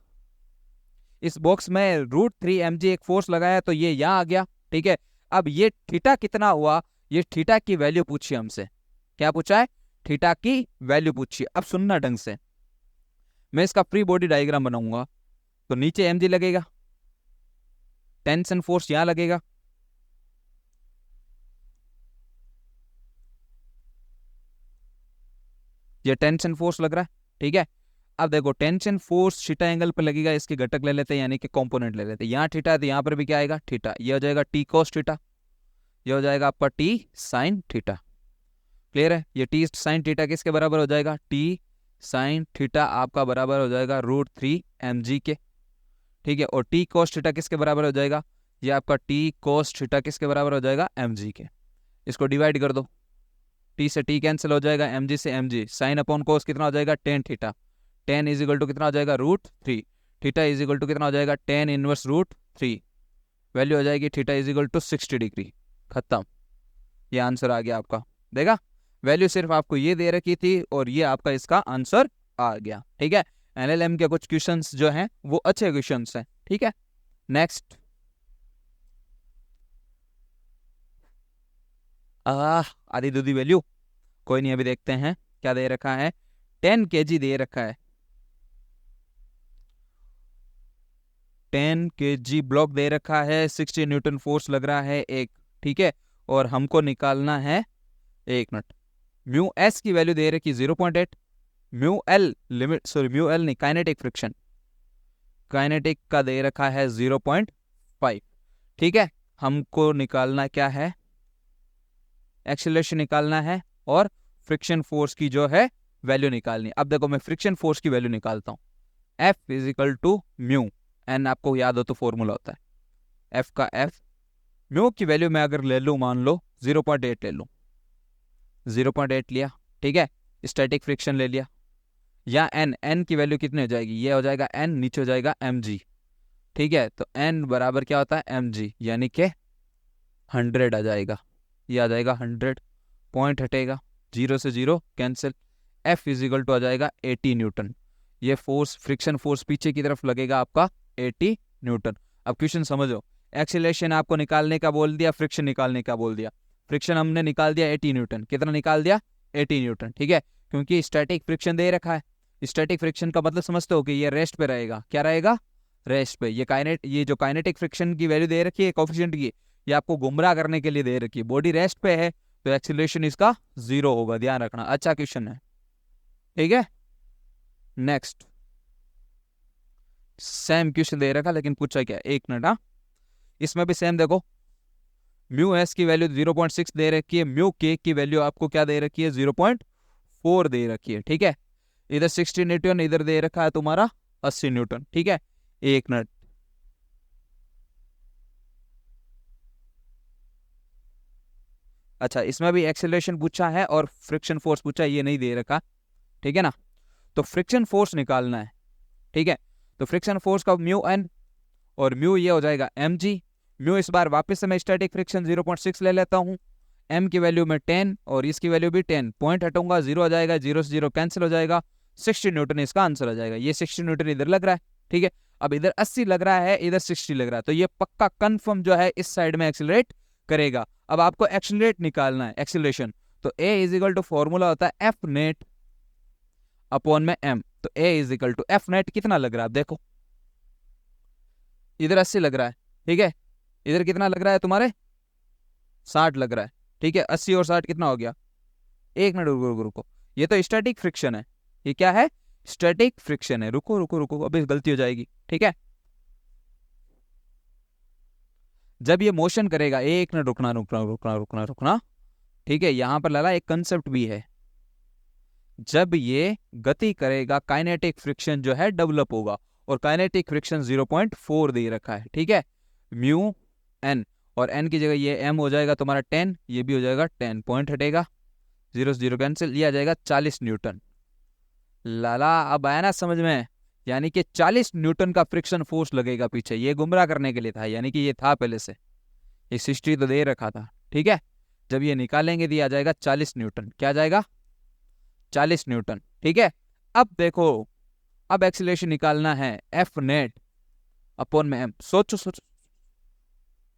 इस बॉक्स में √3 mg एक फोर्स लगाया तो ये यहाँ आ गया। ठीक है, अब ये थीटा कितना हुआ, ये थीटा की वैल्यू पूछी हमसे। क्या पूछा है, थीटा की वैल्यू पूछी। अब सुनना ढंग से, मैं इसका फ्री बॉडी डायग्राम बनाऊंगा तो नीचे mg लगेगा, टेंशन फोर्स यहां लगेगा, ये टेंशन फोर्स लग रहा है। ठीक है, अब देखो टेंशन फोर्स थीटा एंगल पर लगेगा, इसके घटक ले लेते हैं यानी कि कंपोनेंट ले लेते हैं। यहाँ थीटा है तो यहाँ पर भी क्या आएगा, थीटा। ये हो जाएगा t cos थीटा, ये हो जाएगा आपका t sin थीटा। क्लियर है, ये t sin थीटा किसके बराबर हो जाएगा, t sin थीटा आपका बराबर हो जाएगा √3 mg के। ठीक है, और t cos थीटा किसके बराबर हो जाएगा, ये आपका t cos थीटा किसके बराबर हो जाएगा, mg के। इसको डिवाइड कर दो, t से t कैंसिल हो जाएगा, mg से mg, साइन अपॉन कोस कितना हो जाएगा, tan theta. tan is equal to कितना हो जाएगा, √3। थीटा इज इक्वल टू कितना हो जाएगा, tan इनवर्स √3। वैल्यू हो जाएगी theta is equal to 60 degree. खत्म, ये आंसर आ गया आपका। देखा, वैल्यू सिर्फ आपको ये दे रखी थी और ये आपका इसका आंसर आ गया। ठीक है, एलएलएम के कुछ क्वेश्चंस जो हैं वो अच्छे क्वेश्चंस हैं। ठीक है, नेक्स्ट। आधी दूधी वैल्यू कोई नहीं, अभी देखते हैं क्या दे रखा है। 10 kg दे रखा है, 10 kg ब्लॉक दे रखा है, 60 न्यूटन फोर्स लग रहा है एक। ठीक है, और हमको निकालना है, एक मिनट, म्यू एस की वैल्यू दे रखी 0.8, mu L limit, sorry mu L नहीं, काइनेटिक फ्रिक्शन, काइनेटिक का दे रखा है 0.5। ठीक है, हमको निकालना क्या है, एक्सीलरेशन निकालना है और फ्रिक्शन फोर्स की जो है वैल्यू निकालनी है। अब देखो मैं फ्रिक्शन फोर्स की वैल्यू निकालता हूं, F is equal to mu N, आपको याद हो तो फॉर्मूला होता है F का F। म्यू की वैल्यू मैं अगर ले लूं, मान लो 0.8 ले लूं, 0.8 लिया। ठीक है, स्टैटिक फ्रिक्शन ले लिया, या n की वैल्यू कितनी हो जाएगी, ये हो जाएगा n, नीचे हो जाएगा mg। ठीक है, तो n बराबर क्या होता है, mg, यानी कि 100 आ जाएगा, ये आ जाएगा 100, पॉइंट हटेगा, 0 से 0 cancel, F is equal to आ जाएगा 80 न्यूटन। ये फोर्स, फ्रिक्शन फोर्स पीछे की तरफ लगेगा आपका 80 न्यूटन। अब क्वेश्चन समझो, एक्सीलरेशन आपको निकालने का बोल दिया, फ्रिक्शन निकालने का बोल दिया। फ्रिक्शन हमने निकाल दिया 80 न्यूटन। कितना निकाल दिया? 80 न्यूटन। ठीक है, क्योंकि स्टैटिक फ्रिक्शन दे रखा है। स्टैटिक फ्रिक्शन का मतलब समझते हो कि ये रेस्ट पे रहेगा। क्या रहेगा? रेस्ट पे। ये जो काइनेटिक फ्रिक्शन की वैल्यू दे रखी है कोफिशिएंट की, ये आपको गुमराह करने के लिए दे रखी है। बॉडी रेस्ट पे है तो एक्सीलरेशन इसका 0 होगा, ध्यान रखना। अच्छा क्वेश्चन है, ठीक है। नेक्स्ट सेम क्वेश्चन दे रखा, लेकिन पूछा क्या, एक मिनट। हाँ, इसमें भी सेम देखो, म्यू एस की वैल्यू 0.6 दे रखी है, म्यू के की वैल्यू आपको क्या दे रखी है? 0.4 दे रखी है। ठीक है, इधर 60 न्यूटन, इधर दे रखा है तुम्हारा 80 न्यूटन। ठीक है, एक मिनट। अच्छा, इसमें भी एक्सेलरेशन पूछा है और फ्रिक्शन फोर्स पूछा है, ये नहीं दे रखा। ठीक है ना, तो फ्रिक्शन फोर्स निकालना है। ठीक है, तो फ्रिक्शन फोर्स का म्यू एन और म्यू ये हो जाएगा एम जी। म्यू इस बार वापस से मैं स्टैटिक फ्रिक्शन 0.6 ले लेता हूँ। एम की वैल्यू में 10 और इसकी वैल्यू भी 10। पॉइंट हटूंगा, 0 आ जाएगा, 0 से 0 कैंसिल हो जाएगा। 60 न्यूटन इसका आंसर आ जाएगा। ये 60 न्यूटन इधर लग रहा है। ठीक है, अब इधर 80 लग रहा है, इधर 60 लग रहा है, तो ये पक्का कंफर्म जो है इस साइड में एक्सिलरेट करेगा। अब आपको एक्सिलरेट निकालना है, एक्सिलरेशन। तो a is equal to formula होता है एफ नेट अपॉन में एम। तो a is equal to F net कितना लग रहा है? आप देखो, इधर 80 लग रहा है। ठीक है, इधर कितना लग रहा है तुम्हारे? 60 लग रहा है। ठीक है, 80 और 60 कितना हो गया? एक मिनट, रुको रुको रुको, ये तो स्टैटिक फ्रिक्शन है। ये क्या है? स्टैटिक फ्रिक्शन है। रुको रुको रुको, अभी गलती हो जाएगी। ठीक है, जब ये मोशन करेगा, एक मिनट, रुकना रुकना रुकना रुकना रुकना। ठीक है, यहां पर लाला एक कंसेप्ट भी है। जब ये गति करेगा, काइनेटिक फ्रिक्शन जो है डेवलप होगा, और काइनेटिक फ्रिक्शन 0.4 दे रखा है। ठीक है, म्यू एन, और एन की जगह ये एम हो जाएगा तुम्हारा 10, ये भी हो जाएगा 10। पॉइंट हटेगा, 0 से 0 कैंसिल, लिया जाएगा 40 न्यूटन। लाला अब आया ना समझ में? यानी कि 40 न्यूटन का फ्रिक्शन फोर्स लगेगा पीछे। ये गुमराह करने के लिए था, यानी कि ये था पहले से, ये 60 तो दे रखा था। ठीक है, जब ये निकालेंगे दिया जाएगा 40 न्यूटन। क्या जाएगा? 40 न्यूटन। ठीक है, अब देखो, अब एक्सीलरेशन निकालना है एफ नेट अपॉन में एम। सोचो सोचो,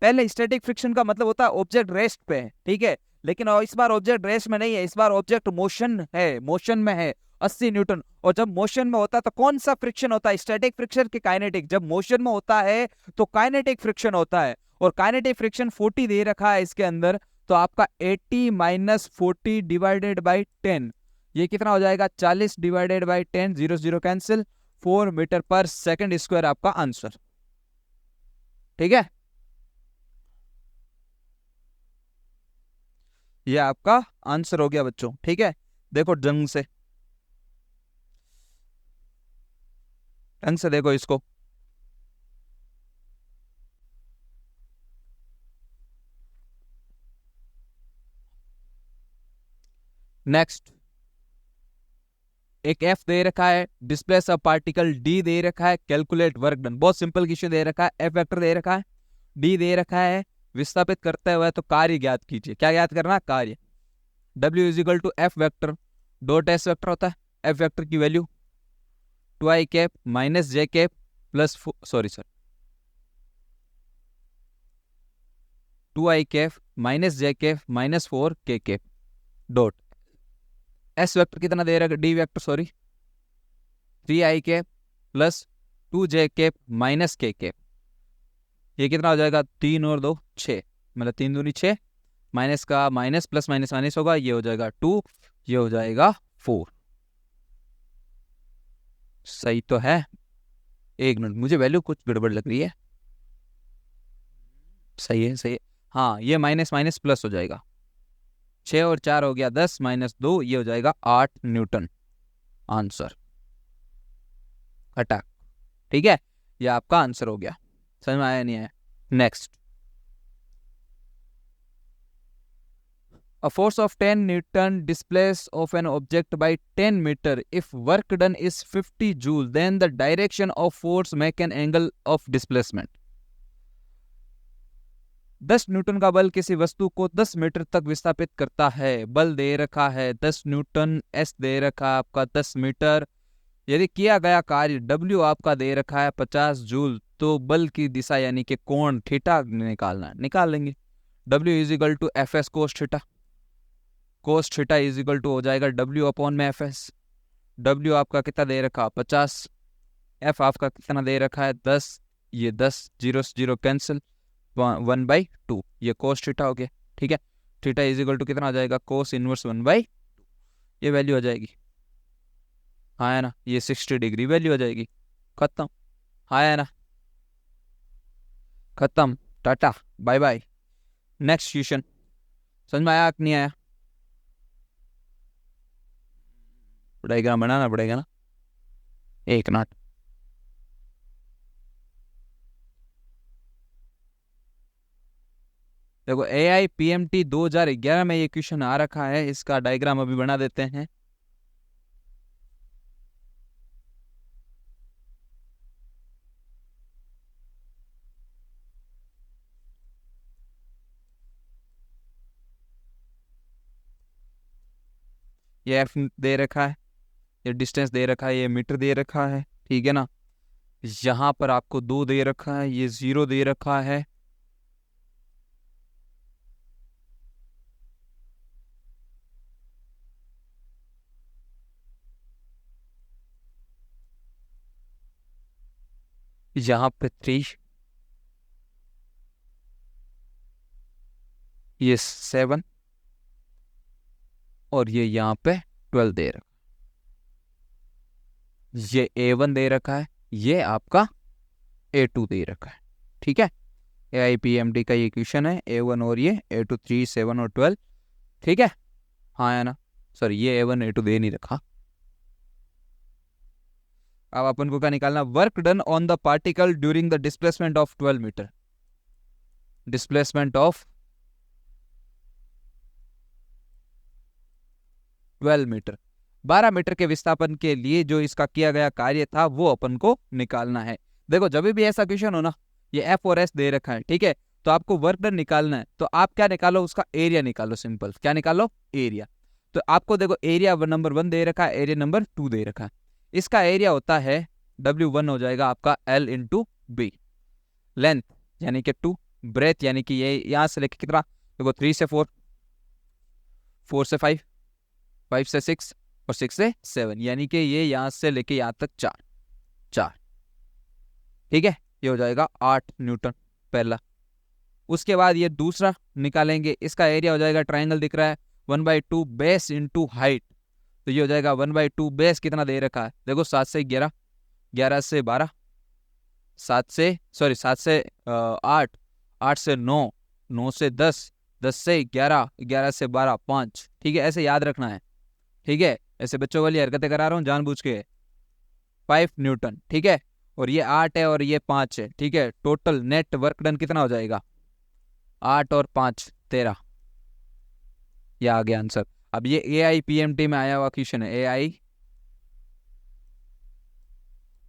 पहले स्टैटिक फ्रिक्शन का मतलब होता है ऑब्जेक्ट रेस्ट पे है। ठीक है, लेकिन इस बार ऑब्जेक्ट रेस्ट में नहीं है, इस बार ऑब्जेक्ट मोशन है, मोशन में है। 80 न्यूटन, और जब मोशन में होता है तो कौन सा फ्रिक्शन होता है? स्टैटिक फ्रिक्शन के काइनेटिक। जब मोशन में होता है तो काइनेटिक फ्रिक्शन होता है, और काइनेटिक फ्रिक्शन 40 दे रखा है इसके अंदर। तो आपका 80 माइनस 40 डिवाइडेड बाई 10, ये कितना हो जाएगा? 40 डिवाइडेड बाई 10, 0 0 कैंसिल, 4 मीटर पर सेकेंड स्क्वायर आपका आंसर। ठीक है, ये आपका आंसर हो गया बच्चों। ठीक है, देखो ढंग से, ढंग से देखो इसको। नेक्स्ट, एक एफ दे रखा है, डिस्प्लेस अ पार्टिकल डी दे रखा है, कैलकुलेट वर्क डन। बहुत सिंपल क्वेश्चन दे रखा है। एफ वेक्टर दे रखा है, डी दे रखा है, विस्थापित करते हुए तो कार्य ज्ञात कीजिए। क्या ज्ञात करना? कार्य। W is equal to F vector dot S vector होता है। एफ वेक्टर की value 2i cap minus j cap plus 2i cap minus j cap minus 4 k cap dot S vector कितना दे रहा है? D vector sorry 3i cap plus 2j cap minus के cap. ये कितना हो जाएगा? 3 और 2 6, मतलब 3 दूनी 6, माइनस का माइनस, प्लस माइनस माइनस होगा, ये हो जाएगा 2, ये हो जाएगा 4। सही तो है? एक मिनट, मुझे वैल्यू कुछ गड़बड़ लग रही है। सही है, सही है। हाँ, ये माइनस माइनस प्लस हो जाएगा, 6 और 4 हो गया 10, माइनस 2, ये हो जाएगा 8 न्यूटन आंसर। अटैक। ठीक है, ये आपका आंसर हो गया। समझ में आया नहीं आया? Next, a force of 10 Newton displace of an object by 10 meter. If work done is 50 joule, then the direction of force make an angle of displacement. 10 Newton का बल किसी वस्तु को 10 मीटर तक विस्थापित करता है। बल दे रखा है 10 न्यूटन, एस दे रखा है आपका 10 मीटर। यदि किया गया कार्य डब्ल्यू आपका दे रखा है 50 जूल, तो बल की दिशा यानी कि कोण थीटा निकालना है। निकाल लेंगे। W is equal to F S cos theta, cos theta is equal to हो जाएगा W अपॉन में एफ एस। W आपका कितना दे रखा 50, F आपका कितना दे रखा है 10, ये 10 जीरो से जीरो कैंसिल, 1/2, ये कोस थीटा हो गया। ठीक है, थीटा इज इक्वल टू कितना आ जाएगा कोस इनवर्स 1/2, ये वैल्यू आ जाएगी। हाँ है ना, ये 60 डिग्री वैल्यू आ जाएगी। खत्म, हाँ है ना, खत्म, tata bye bye. Next question, समझ में आया कि नहीं आया? डायग्राम बनाना पड़ेगा ना, एक मिनट। देखो AIPMT 2011 में ये क्वेश्चन आ रखा है, इसका डायग्राम अभी बना देते हैं। ये एफ दे रखा है, ये डिस्टेंस दे रखा है, ये मीटर दे रखा है, ठीक है ना। यहाँ पर आपको 2 दे रखा है, ये 0 दे रखा है। यहाँ पे 3, ये 7 और ये यहाँ पे 12 दे रखा, ये A1 दे रखा है, ये आपका A2 दे रखा है। ठीक है, AIPMT का ये क्वेश्चन है, A1 और ये A2, 3, 7 और 12। ठीक है, हाँ है ना, सॉरी ये A1 A2 दे नहीं रखा। अब अपन को क्या निकालना, work done on the particle during the displacement of 12 metre, displacement of 12 metre, 12 metre के विस्थापन के लिए जो इसका किया गया कार्य था वो अपन को निकालना है। देखो जब भी ऐसा क्वेश्चन हो ना, ये F और S दे रखा है, ठीक है, तो आपको वर्क डन निकालना है, तो आप क्या निकालो, उसका एरिया निकालो, सिंपल क्या निकालो, एरिया। तो आपको देखो एरिया नंबर 1 दे रखा है, एरिया नंबर 2 दे रखा है। इसका एरिया होता है W1 हो जाएगा आपका L इंटू बी, लेंथ यानी कि 2, ब्रेथ यानी कि ये यहां से लेके कितना, देखो 3 से 4, 4 से 5, 5 से 6 और 6 से 7, यानी कि ये यहां से लेके यहां तक 4। ठीक है, ये हो जाएगा 8 न्यूटन पहला। उसके बाद ये दूसरा निकालेंगे, इसका एरिया हो जाएगा, ट्राइंगल दिख रहा है, 1/2 बेस इंटू हाइट, तो ये हो जाएगा 1/2 बेस कितना दे रखा है, देखो 7 से 11, 11 से 12, 7 से 8, 8 से 9, 9 से 10, 10 से 11, 11 से 12, 5। ठीक है, ऐसे याद रखना है। ठीक है, ऐसे बच्चों वाली हरकतें करा रहा हूँ जानबूझ के। 5 न्यूटन, ठीक है, और ये 8 है और ये 5 है। ठीक है, टोटल नेट वर्क डन कितना हो जाएगा, 8 और 5 13, ये आ गया आंसर। अब ये AIPMT में आया हुआ क्वेश्चन है,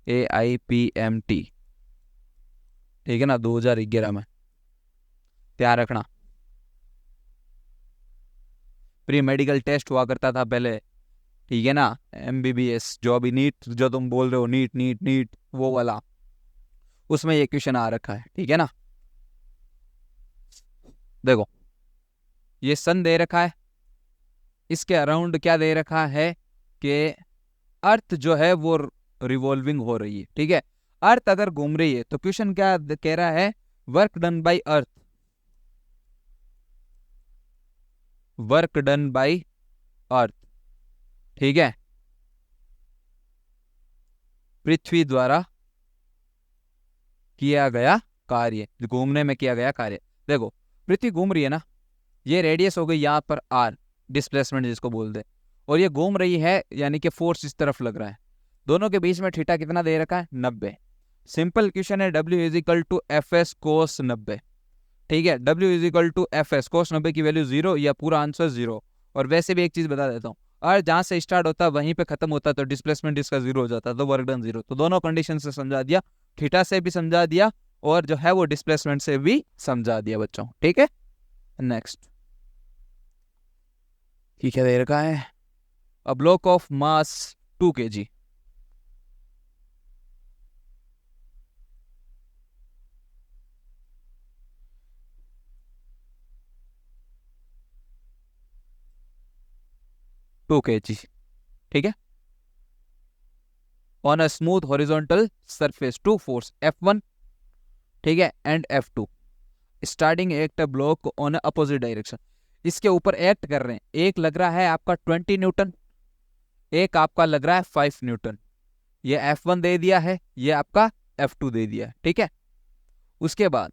AIPMT, ठीक है ना, 2011 में, तैयार रखना। प्री मेडिकल टेस्ट हुआ करता था पहले, ठीक है ना, MBBS जो अभी नीट जो तुम बोल रहे हो, नीट नीट नीट वो वाला, उसमें ये क्वेश्चन आ रखा है। ठीक है ना, देखो ये सन दे रखा है, इसके अराउंड क्या दे रखा है कि अर्थ जो है वो रिवॉल्विंग हो रही है। ठीक है, अर्थ अगर घूम रही है तो क्वेश्चन क्या कह रहा है, work done by earth, work done by earth, ठीक है, पृथ्वी द्वारा किया गया कार्य, घूमने में किया गया कार्य। देखो पृथ्वी घूम रही है ना, ये रेडियस हो गई यहाँ पर R, डिस्प्लेसमेंट जिसको बोलते हैं, और ये घूम रही है यानी कि फोर्स इस तरफ लग रहा है, दोनों के बीच में थीटा कितना दे रखा है 90। सिंपल क्वेश्चन है, W is equal to F S cos 90। ठीक है, W is equal to F S cos 90 की वैल्यू 0 या पूरा आंसर 0। और वैसे भी एक चीज बता देता हूँ, और जहां से स्टार्ट होता है वहीं पे खत्म होता है, तो डिस्प्लेसमेंट इसका 0 हो जाता है, तो वर्क डन 0। तो दोनों कंडीशन से समझा दिया, थीटा से भी समझा दिया और जो है वो डिस्प्लेसमेंट से भी समझा दिया बच्चों। ठीक है, नेक्स्ट ठीक है, दे रखा है a block of mass 2 kg, 2 kg, ठीक है, on a smooth horizontal surface two force F1, ठीक है, and F2 starting act block on opposite direction. इसके ऊपर एक्ट कर रहे हैं, एक लग रहा है आपका 20 न्यूटन, एक आपका लग रहा है 5 न्यूटन। ये F1 दे दिया है, ये आपका F2 दे दिया है, ठीक है। उसके बाद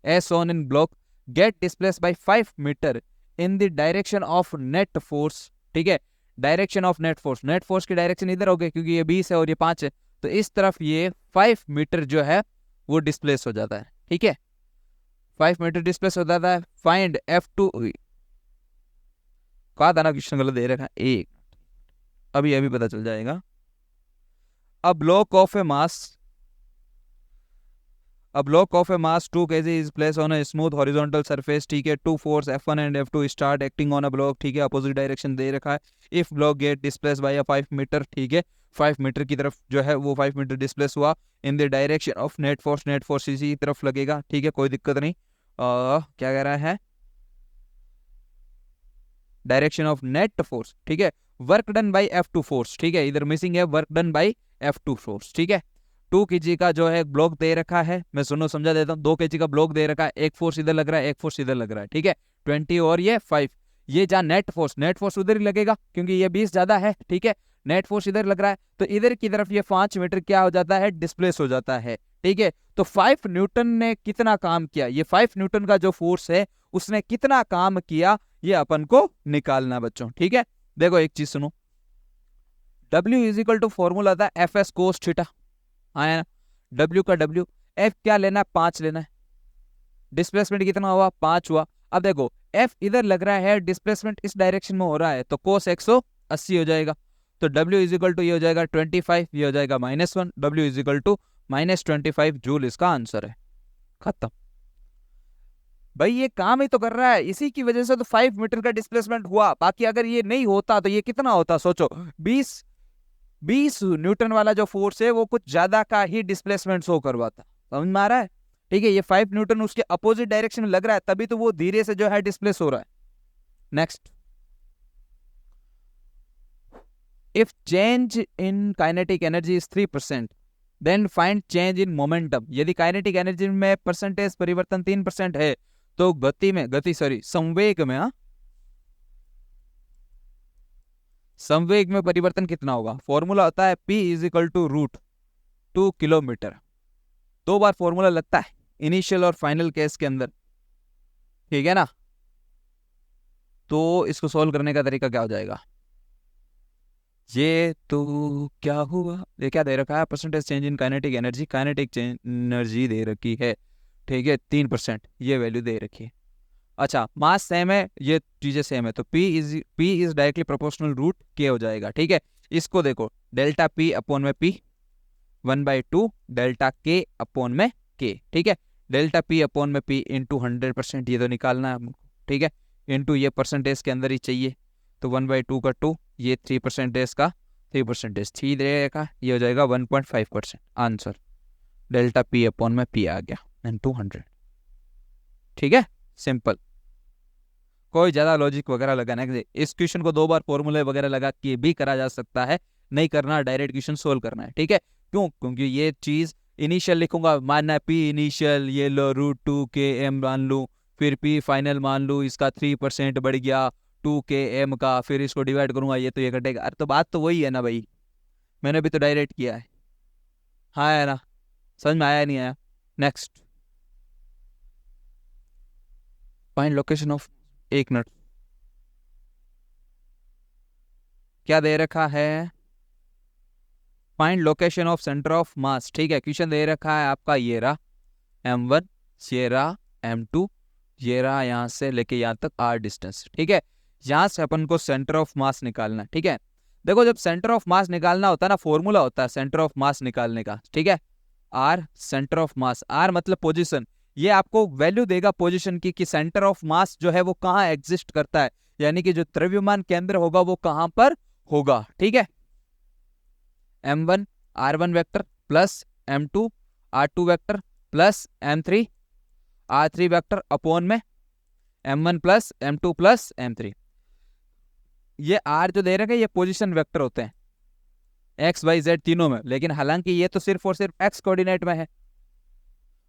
as on in block get displace by 5 metre in the direction of net force, ठीक है, direction of net force, net force की डायरेक्शन इधर हो गई क्योंकि ये 20 है और ये 5 है, तो इस तरफ ये 5 मीटर जो है वो डिस्प्लेस हो जाता है, ठीक है, 5 मीटर डिस्प्लेस हो जाता है। फाइंड F2, कहा था ना क्वेश्चन गलत दे रखा है, एक अभी अभी पता चल जाएगा। A block of a mass 2 kg is placed on a smooth horizontal surface, ठीक है, two force F1 and F2 start acting on a block, ठीक है, opposite direction दे रखा है। if block get displaced by a 5 metre, ठीक है, 5 metre की तरफ जो है वो 5 मीटर डिस्प्लेस हुआ इन the direction of net force इसी तरफ लगेगा, ठीक है, कोई दिक्कत नहीं। क्या कह रहा है, डायरेक्शन ऑफ नेट फोर्स, ठीक है, work done bye F2 force, ठीक है, इधर मिसिंग है work done bye F2 force, ठीक है। 2 kg का जो है ब्लॉक दे रखा है, मैं सुनो समझा देता हूँ, 2 kg का ब्लॉक दे रखा है, एक फोर्स इधर लग रहा है, एक फोर्स इधर लग रहा है, ठीक है, 20 और ये 5, ये जहाँ नेट फोर्स उधर ही लगेगा क्योंकि ये 20 ज्यादा है, ठीक है, नेट फोर्स इधर लग रहा है, तो इधर की तरफ ये 5 मीटर क्या हो जाता है, डिस्प्लेस हो जाता है, ठीक है। तो 5 न्यूटन ने कितना काम किया, ये 5 न्यूटन का जो फोर्स है उसने कितना काम किया, ये अपन को निकालना बच्चों, ठीक है। देखो एक चीज सुनो, W is equal to formula था FS कोस थीटा, आया ना, W का W, F क्या लेना है, 5 लेना है, डिस्प्लेसमेंट कितना हुआ, 5 हुआ। अब देखो F इधर लग रहा है, डिस्प्लेसमेंट इस डायरेक्शन में हो रहा है, तो कोस 180 हो जाएगा, तो W इज इक्वल टू ये हो जाएगा 25, ये हो जाएगा -1, W is equal to -25 joule इसका आंसर है, खत्म। भाई ये काम ही तो कर रहा है, इसी की वजह से तो 5 मीटर का डिस्प्लेसमेंट हुआ, बाकी अगर ये नहीं होता तो ये कितना होता, सोचो 20 न्यूटन वाला जो फोर्स है वो कुछ ज्यादा का ही डिस्प्लेसमेंट शो करवाता, समझ में आ रहा है, ठीक है। ये 5 न्यूटन उसके अपोजिट डायरेक्शन में लग रहा है, तभी तो वो धीरे से जो है डिस्प्लेस हो रहा है। Next, if change in kinetic energy is 3%, then find change in momentum. यदि काइनेटिक एनर्जी में परसेंटेज परिवर्तन 3% है तो संवेग में, संवेग में परिवर्तन कितना होगा। फॉर्मूला होता है P is equal to √2 kilometre. 2 बार फॉर्मूला लगता है इनिशियल और फाइनल केस के अंदर, ठीक है ना। तो इसको सॉल्व करने का तरीका क्या हो जाएगा, ये तो क्या हुआ, ये क्या दे रखा है, percentage change in kinetic energy, kinetic energy दे रखी है, ठीक है, 3%, ये वैल्यू दे रखी है। अच्छा मास सेम है, ये चीजें सेम है, तो P is directly proportional √K हो जाएगा, ठीक है। इसको देखो डेल्टा P अपॉन में P 1/2 डेल्टा K अपॉन में K, ठीक है, डेल्टा P अपॉन में P इंटू 100%, ये तो निकालना है हमको, ठीक है, इंटू ये परसेंटेज के अंदर ही चाहिए, तो 1/2 का 2, ये 3% का 3%, 3 रहेगा, ये हो जाएगा 1.5% आंसर, डेल्टा P अपॉन में P आ गया इंटू 100, ठीक है, सिंपल, कोई ज्यादा लॉजिक वगैरह लगाना है। इस क्वेश्चन को 2 बार फॉर्मूले वगैरह लगा के भी करा जा सकता है, नहीं करना, डायरेक्ट क्वेश्चन सोल्व करना है, ठीक है। क्यों, क्योंकि ये चीज इनिशियल लिखूंगा, मानना है P इनिशियल, ये लो √2km मान लू, फिर P फाइनल मान लू, इसका 3% बढ़ गया 2km का, फिर इसको डिवाइड करूंगा, ये तो ये कटेगा, अरे तो बात तो वही है ना भाई, मैंने भी तो डायरेक्ट किया है, हाँ है ना, समझ में आया नहीं आया। Next, find location of, 1 minute, क्या दे रखा है, find location of centre of mass, ठीक है, क्वेश्चन दे रखा है आपका, ये रहा M1, ये रहा M2, ये रहा यहाँ से लेके यहाँ तक R डिस्टेंस, ठीक है, यहाँ से अपन को सेंटर ऑफ मास निकालना है, ठीक है। देखो जब सेंटर ऑफ मास निकालना होता है ना, फॉर्मूला होता है सेंटर ऑफ मास निकालने का, ठीक है, R centre of mass, R मतलब पोजीशन, ये आपको वैल्यू देगा पोजीशन की कि सेंटर ऑफ मास जो है वो कहाँ एग्जिस्ट करता है, यानी कि जो द्रव्यमान केंद्र होगा वो कहाँ पर होगा, ठीक है। M1 R1 vector plus M2 R2 vector plus M3 R3 vector upon में M1 plus M2 plus M3, ये आर जो दे रखे ये पोजीशन वेक्टर होते हैं एक्स वाई जेड तीनों में, लेकिन हालांकि ये तो सिर्फ और सिर्फ एक्स कोऑर्डिनेट में है,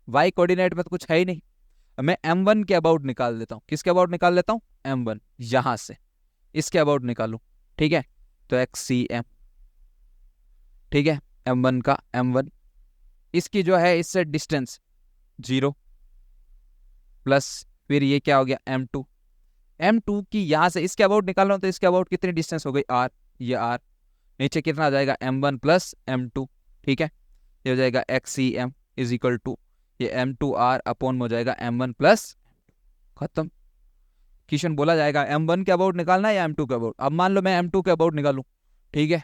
वाई कोऑर्डिनेट में तो कुछ है ही नहीं। मैं m1 के अबाउट निकाल लेता हूँ। किसके अबाउट निकाल लेता हूँ? m1, यहां से इसके अबाउट निकालू, ठीक है। तो xcm, ठीक है, m1 का m1, इसकी जो है इससे डिस्टेंस 0 प्लस फिर ये क्या हो गया m2, m2 की यहां से इसके अबाउट निकाल रहा हूं तो इसके अबाउट कितनी डिस्टेंस हो गई r, ये r, नीचे कितना आ जाएगा m1 प्लस m2, ठीक है। ये हो जाएगा xcm इज इक्वल टू ये m2r अपॉन में हो जाएगा m1 प्लस, खत्म। क्वेश्चन बोला जाएगा m1 के अबाउट निकालना है या m2 के अबाउट। अब मान लो मैं m2 के अबाउट निकालूं, ठीक है,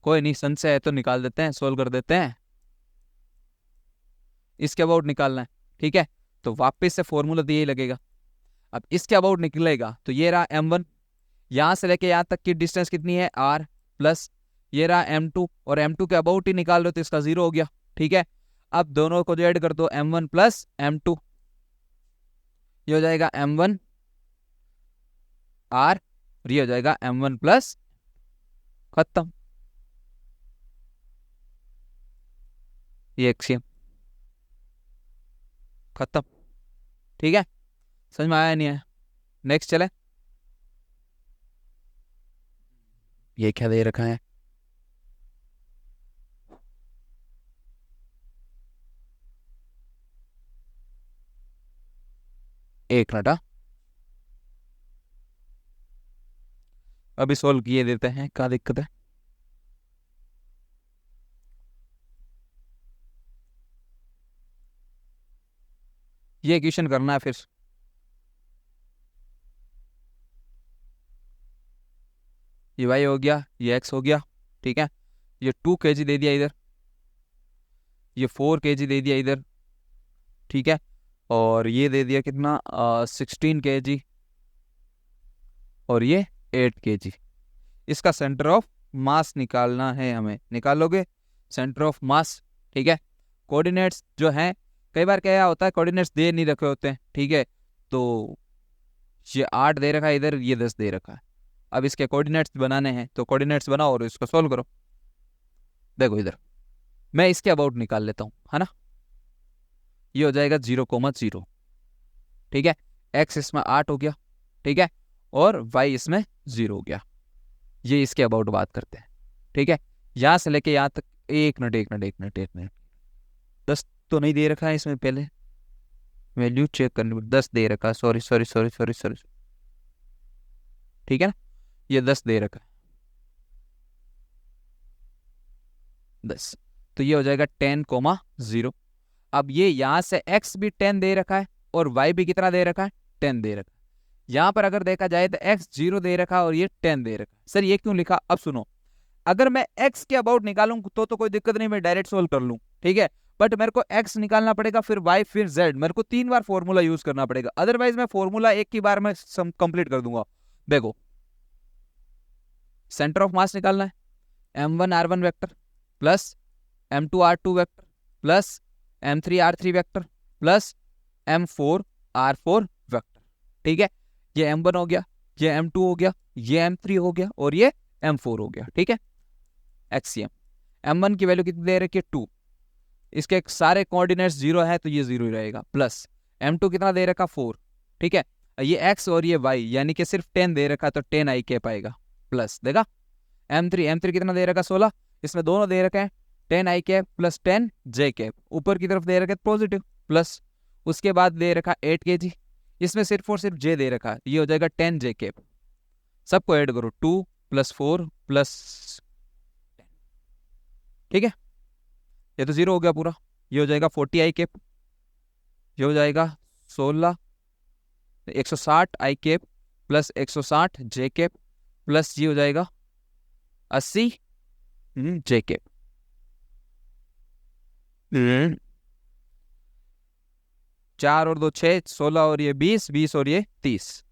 कोई नहीं, संशय है तो निकाल देते हैं, सोल्व कर देते हैं। इसके अबाउट निकालना है, ठीक है, तो वापस से फॉर्मूला तो यही लगेगा। अब इसके अबाउट निकलेगा तो ये रहा m1, यहां से लेके यहां तक की डिस्टेंस कितनी है r, प्लस ये रहा m2, और m2 के अबाउट ही निकाल लो तो इसका 0 हो गया, ठीक है। अब दोनों को ऐड कर दो m1 प्लस m2, ये हो जाएगा m1 r, और ये हो जाएगा m1 प्लस, खत्म। ये एक्सियम खत्म, ठीक है। समझ में आया नहीं है? नेक्स्ट चले। ये क्या दे रखा है? एक मिनट, अभी सोल्व किए देते हैं, क्या दिक्कत है। ये क्वेश्चन करना है फिर। ये y हो गया, ये x हो गया, ठीक है। ये 2 kg दे दिया इधर, ये 4 kg दे दिया इधर, ठीक है, और ये दे दिया कितना 16 kg, और ये 8 kg। इसका सेंटर ऑफ मास निकालना है हमें, निकालोगे सेंटर ऑफ मास, ठीक है। कोऑर्डिनेट्स जो हैं, कई बार क्या होता है कोऑर्डिनेट्स दे नहीं रखे होते हैं, ठीक है, तो ये 8 दे रखा है इधर, ये 10 दे रखा है। अब इसके कोऑर्डिनेट्स बनाने हैं तो कोऑर्डिनेट्स बनाओ और इसको सॉल्व करो। देखो इधर मैं इसके अबाउट निकाल लेता हूं, है ना। ये हो जाएगा 0,0, ठीक है, x इसमें 8 हो गया, ठीक है, और y इसमें 0 हो गया। ये इसके अबाउट बात करते हैं, ठीक है। यहां से लेके यहां तक, एक मिनट एक मिनट एक मिनट एक मिनट, 10 तो नहीं दे रखा है इसमें, पहले वैल्यू चेक करनी, 10 दे रखा है, sorry sorry sorry sorry sorry, ठीक है ना, ये 10 दे रखा है, 10, तो ये हो जाएगा 10,0। अब ये यहां से x भी 10 दे रखा है और y भी कितना दे रखा है, 10 दे रखा है। यहां पर अगर देखा जाए तो x 0 दे रखा है और ये 10 दे रखा है। सर ये क्यों लिखा? अब सुनो, अगर मैं x के अबाउट निकालूं तो कोई दिक्कत नहीं, मैं डायरेक्ट सोल्व कर लूं, ठीक है, बट मेरे को x निकालना पड़ेगा, फिर y, फिर z, मेरे को 3 बार फॉर्मूला यूज करना पड़ेगा, अदरवाइज मैं फॉर्मूला एक ही बार में कंप्लीट कर दूंगा। देखो सेंटर ऑफ मास निकालना है, m1r1 vector plus m2r2 vector plus m3r3 vector plus m4r4 vector, ठीक है। ये m1 हो गया, ये m2 हो गया, ये m3 हो गया, और ये m4 हो गया, ठीक है। एक्सियम m1 की वैल्यू कितनी दे रखी है 2, इसके सारे कोऑर्डिनेट्स 0 है तो ये 0 ही रहेगा, प्लस m2 कितना दे रखा 4, ठीक है, ये x और ये y यानी कि सिर्फ 10 दे रखा तो 10 i कैप आएगा, प्लस देगा m3 कितना दे रखा 16, इसमें दोनों दे रखे हैं 10 i cap plus 10 j cap, ऊपर की तरफ दे रखे पॉजिटिव, प्लस उसके बाद दे रखा 8 kg, इसमें सिर्फ और सिर्फ j दे रखा है, ये हो जाएगा 10 j कैप। सबको ऐड करो 2 + 4 + 10, ठीक है, ये तो 0 हो गया पूरा। ये हो जाएगा 40 i कैप, ये हो जाएगा 16 160 i cap plus 160 j cap plus ये हो जाएगा 80 j कैप। 4 और 2 6, 16 और ये 20, 20 और ये 30।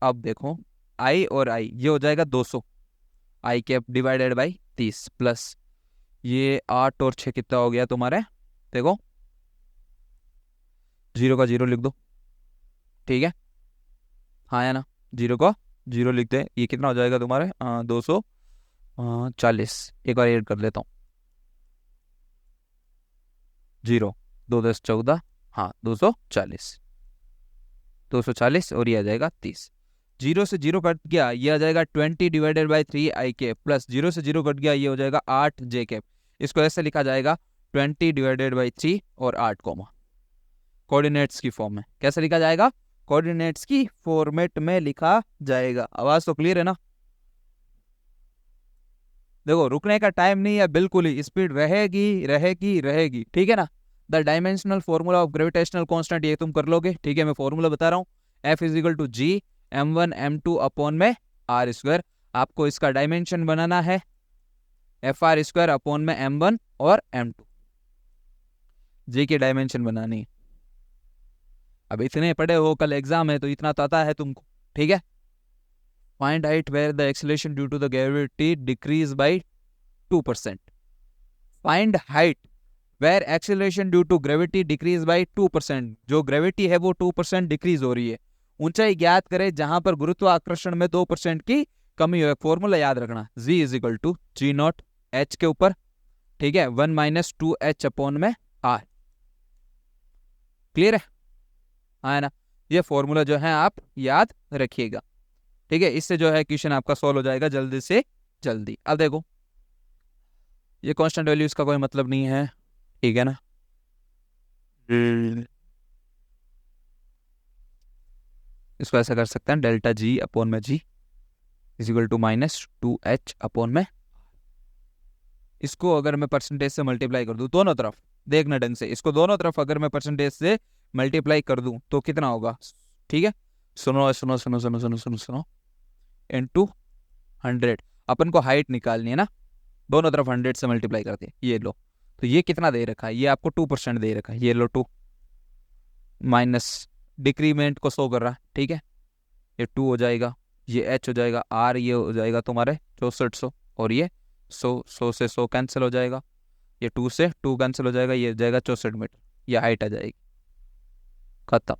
अब देखो i और i, ये हो जाएगा 200 i cap divided by 30 plus ये 8 और 6 कितना हो गया तुम्हारे, देखो 0 का 0 लिख दो, ठीक है, हाँ या ना, 0 को जीरो लिखते हैं, ये कितना हो जाएगा तुम्हारे 240, एक बार ऐड कर लेता हूँ, जीरो, 2 10 14, हाँ 240 और ये आ जाएगा 30। जीरो से जीरो कट गया, ये आ जाएगा 20/3 i प्लस जीरो से जीरो कट गया, ये हो जाएगा 8j। इसको ऐसे लिखा जाएगा 20/3 और 8 कोमा, कोऑर्डिनेट्स की फॉर्म में। कैसे लिखा जाएगा? कोऑर्डिनेट्स की फॉर्मेट में लिखा जाएगा। आवाज तो क्लियर है ना? देखो रुकने का टाइम नहीं है, बिल्कुल ही स्पीड रहेगी रहेगी रहेगी, ठीक है ना। The dimensional formula of gravitational constant, ये तुम कर लोगे, ठीक है। मैं फॉर्मूला बता रहा हूँ, F = G m1 m2 upon में r²। आपको इसका डायमेंशन बनाना है FR² अपॉन में m1 और m2, G की डायमेंशन बनानी है। अब इतने पढ़े हो, कल एग्जाम है तो इतना तो आता है तुमको, ठीक है। Find height where the acceleration due to the gravity decrease by 2%। Find height where acceleration due to gravity decrease by 2%। जो ग्रेविटी है वो 2% डिक्रीज हो रही है। ऊंचाई ज्ञात करें जहां पर गुरुत्वाकर्षण में 2% की कमी हो। फॉर्मूला याद रखना, G = G0 h के ऊपर, ठीक है, 1 - 2h अपॉन में r। क्लियर है ना? ये फॉर्मूला जो है आप याद रखिएगा, ठीक है। इससे जो है क्वेश्चन आपका सॉल्व हो जाएगा जल्दी से जल्दी। अब देखो, ये कांस्टेंट वैल्यू, इसका कोई मतलब नहीं है, ठीक है ना। इसको ऐसा कर सकते हैं, डेल्टा G अपॉन में G = -2h अपॉन में। इसको अगर मैं परसेंटेज से मल्टीप्लाई कर दूं दोनों तरफ, देखना ढंग से, इसको दोनों तरफ अगर मैं परसेंटेज से मल्टीप्लाई कर दूं तो कितना होगा, ठीक है। सुनो सुनो सुनो सुनो सुनो सुनो सुनो, इनटू 100। अपन को हाइट निकालनी है ना, दोनों तरफ 100 से मल्टीप्लाई करते हैं। ये लो, तो ये कितना दे रखा है, ये आपको 2% दे रखा है, ये लो 2 माइनस डिक्रीमेंट को 100 कर रहा है, ठीक है। ये 2 हो जाएगा, ये h हो जाएगा, r ये हो जाएगा तुम्हारे 6400, और ये 100 से 100 कैंसिल हो जाएगा, ये 2 से 2 कैंसिल हो जाएगा, ये हो जाएगा 64 मीटर, ये हाइट आ जाएगी, खत्म।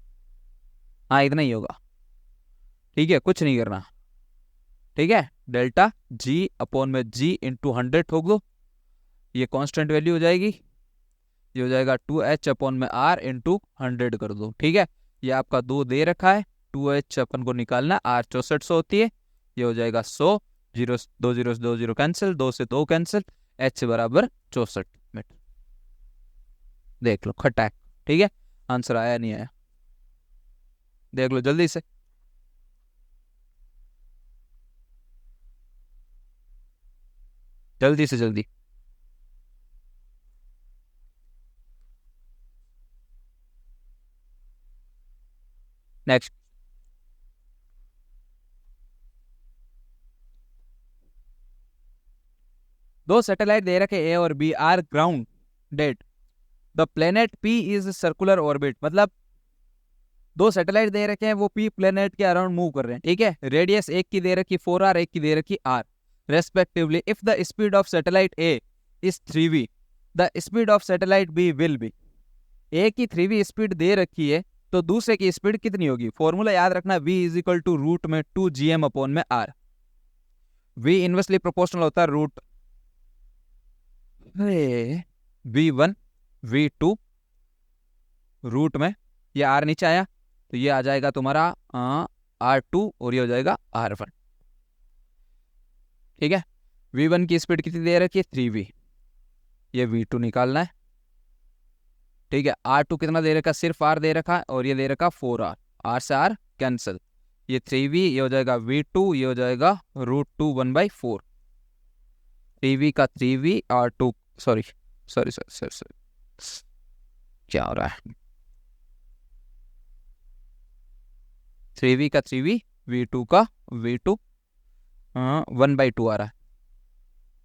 हाँ इतना ही होगा, ठीक है, कुछ नहीं करना, ठीक है। डेल्टा G अपॉन में G इंटू 100 ठोक दो, ये कांस्टेंट वैल्यू हो जाएगी, ये हो जाएगा 2h अपॉन में r इंटू 100 कर दो, ठीक है। ये आपका 2 दे रखा है, 2h अपन को निकालना, r 6400 होती है, ये हो जाएगा 100, 0 2 0 2 0 कैंसिल, 2 से 2 कैंसिल, h बराबर 64 मीटर। देख लो खटाक, ठीक है। आंसर आया नहीं आया, देख लो जल्दी से। जल्दी से जल्दी। नेक्स्ट, दो सैटेलाइट दे रखे ए और B are grounded, the planet P is circular orbit. मतलब दो सैटेलाइट दे रखे हैं, वो पी प्लेनेट के अराउंड मूव कर रहे हैं, ठीक है। रेडियस एक की दे रखी 4r, एक की दे रखी r respectively. If the speed of satellite A is 3v, the speed of satellite B will be. A की 3v स्पीड दे रखी है तो दूसरे की स्पीड कितनी होगी? फॉर्मूला याद रखना, v = रूट में 2gm अपॉन में r। v इनवर्सली प्रोपोर्शनल होता है रूट v1 v2 रूट में, ये r नीचे आया तो ये आ जाएगा तुम्हारा r2 और ये हो जाएगा r1, ठीक है। v1 की स्पीड कितनी दे रखी है? 3v, ये v2 निकालना है, ठीक है। r2 कितना दे रखा? सिर्फ r दे रखा है, और ये दे रखा 4r, r से r कैंसिल, ये 3v, ये हो जाएगा v2, ये हो जाएगा √2 1/4, 3v का 3v r2, sorry sorry sorry sorry sorry, क्या हो रहा है, 3v का 3v, v2 का v2, 1/2 आ रहा है,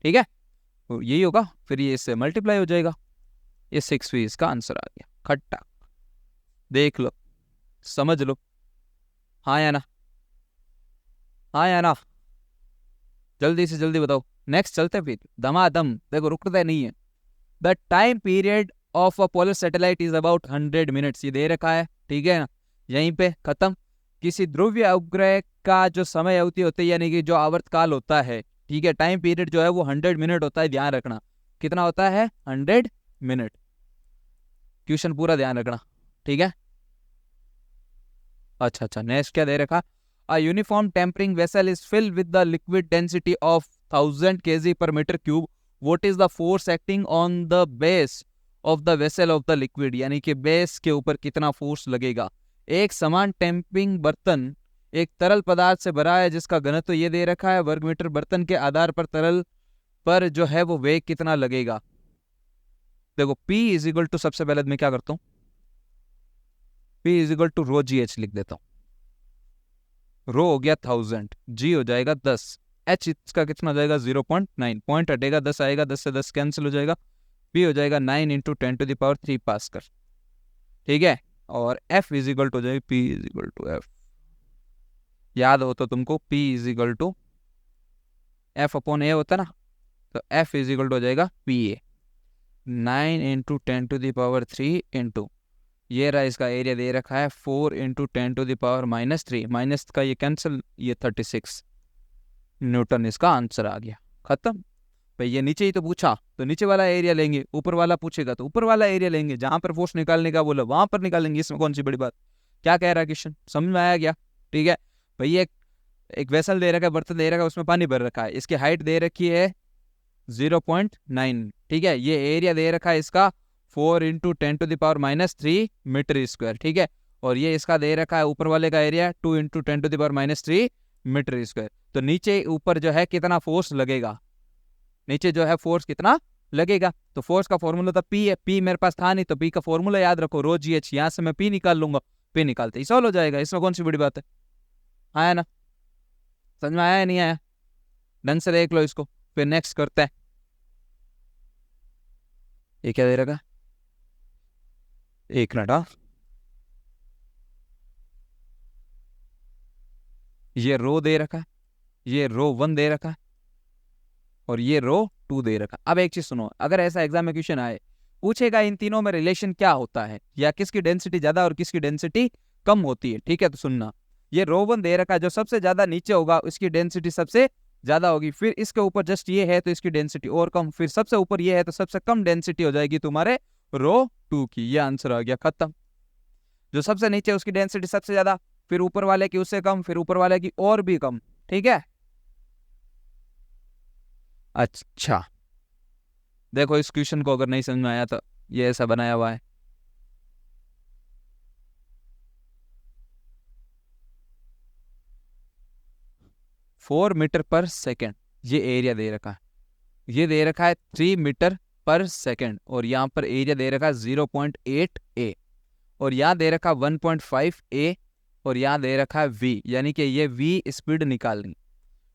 ठीक है। तो यही होगा, फिर ये इससे मल्टीप्लाई हो जाएगा, ये 6v इसका आंसर आ गया। खट्टा, देख लो, समझ लो, हाँ या ना, हाँ या ना, जल्दी से जल्दी बताओ। नेक्स्ट चलते फिर दमादम, देखो रुकते नहीं है। The time period of a polar satellite is about 100 minutes, ये दे रखा है, ठीक है ना, यहीं पे खत्म। किसी ध्रुवीय उपग्रह का जो समय अवधि होती है यानी कि जो आवर्तकाल होता है, ठीक है, टाइम पीरियड जो है वो 100 मिनट होता है, ध्यान रखना। कितना होता है? 100 मिनट। क्वेश्चन पूरा ध्यान रखना, ठीक है। अच्छा, नेक्स्ट क्या दे रखा? A uniform tempering vessel is filled with the liquid density of 1000 kg per meter cube. What is the force acting on the base of the vessel of the liquid? यानी कि बेस के ऊपर कितना force लगेगा। एक समान tamping बर्तन एक तरल पदार्थ से भरा है जिसका घनत्व ये दे रखा है वर्ग मीटर। बर्तन के आधार पर तरल पर जो है वो वेग कितना लगेगा। देखो P इज इक्वल टू, सबसे पहले मैं क्या करता हूँ, P is equal to rho G H लिख देता हूँ। रो हो गया 1000, G हो जाएगा 10, H इसका कितना हो जाएगा 0.9, पॉइंट हटेगा 10 आएगा, 10 से 10 कैंसिल हो जाएगा, P हो जाएगा 9 इंटू 10⁻³ पास कर, ठीक है। और F इज इक्वल टू हो जाएगा P is equal to F, याद हो तो तुमको P is equal to F upon A होता ना, तो F इज इक्वल टू हो जाएगा PA, 9 इंटू 10⁻³ इंटू ये रहा इसका एरिया दे रखा है 4 इंटू 10⁻³ माइनस का ये कैंसिल, ये 36 न्यूटन इसका आंसर आ गया। खत्म भाई। ये नीचे ही तो पूछा तो नीचे वाला एरिया लेंगे, ऊपर वाला पूछेगा तो ऊपर वाला एरिया लेंगे, जहां पर फोर्स निकालने का बोला वहां पर निकालेंगे, इसमें कौन सी बड़ी बात। क्या कह रहा है क्वेश्चन, समझ में आया गया? ठीक है भाई। एक वेसल दे रखा है, बर्तन दे रखा है, उसमें पानी भर रखा है, इसकी हाइट दे रखी है 0.9, ठीक है। ये एरिया दे रखा है इसका 4 इंटू 10⁻³ मीटर स्क्वायर, ठीक है। और ये इसका दे रखा है ऊपर वाले का एरिया 2 इंटू 10⁻³ मीटर स्क्वायर। तो नीचे ऊपर जो है कितना फोर्स लगेगा, नीचे जो है फोर्स कितना लगेगा। तो फोर्स का फॉर्मूला था पी है, पी मेरे पास था नहीं तो पी का फॉर्मूला याद रखो रो जी एच, यहां से मैं पी निकाल लूंगा, पी निकालते ही सॉल्व हो जाएगा, इसमें कौन सी बड़ी बात है। आया ना, समझ में आया या नहीं आया? ढंग से देख लो इसको, फिर नेक्स्ट करते हैं। ये क्या दे रखा, एक मिनट, हाँ, ये रो दे रखा है, ये रो 1 दे रखा है और ये रो 2 दे रखा। अब एक चीज सुनो, अगर ऐसा एग्जाम में क्वेश्चन आए, पूछेगा इन तीनों में रिलेशन क्या होता है या किसकी डेंसिटी ज्यादा और किसकी डेंसिटी कम होती है, ठीक है। तो सुनना, ये रो 1 दे रखा है, जो सबसे ज्यादा नीचे होगा उसकी डेंसिटी सबसे ज्यादा होगी, फिर इसके ऊपर जस्ट ये है तो इसकी डेंसिटी और कम, फिर सबसे ऊपर ये है तो सबसे कम डेंसिटी हो जाएगी तुम्हारे रो 2 की। ये आंसर आ गया, खत्म। जो सबसे नीचे उसकी डेंसिटी सबसे ज्यादा, फिर ऊपर वाले की उससे कम, फिर ऊपर वाले की और भी कम, ठीक है। अच्छा देखो, इस क्वेश्चन को अगर नहीं समझ में आया तो ये ऐसा बनाया हुआ है, फोर मीटर पर सेकेंड ये एरिया दे रखा है, ये दे रखा है 3 मीटर पर सेकेंड, और यहाँ पर एरिया दे रखा है 0.8 A, और यहाँ दे रखा 1.5 A, और यहाँ दे रखा है V, यानी कि ये V स्पीड निकालनी,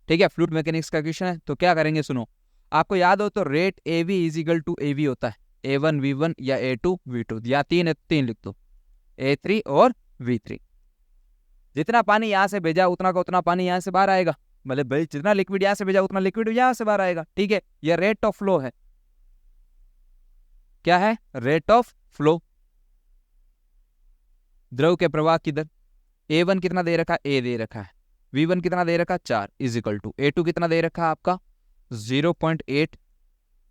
ठीक है। फ्लूइड मैकेनिक्स का क्वेश्चन है। तो क्या करेंगे सुनो, आपको याद हो तो rate AV is equal to AV होता है A1 V1 या A2 V2, या 3 है 3 लिख दो, A3 और V3। जितना पानी यहाँ से भेजा उतना का उतना पानी यहाँ से बाहर आएगा, मतलब भाई जितना लिक्विड यहाँ से भेजा उतना लिक्विड यहाँ से बाहर आएगा, ठीक है। ये रेट ऑफ फ्लो है, क्या है? रेट ऑफ फ्लो, द्रव के प्रवाह की दर। A1 कितना दे रखा है, A दे रखा है, V1 कितना दे रखा है 4 इज इक्वल टू A2 कितना दे रखा है आपका 0.8,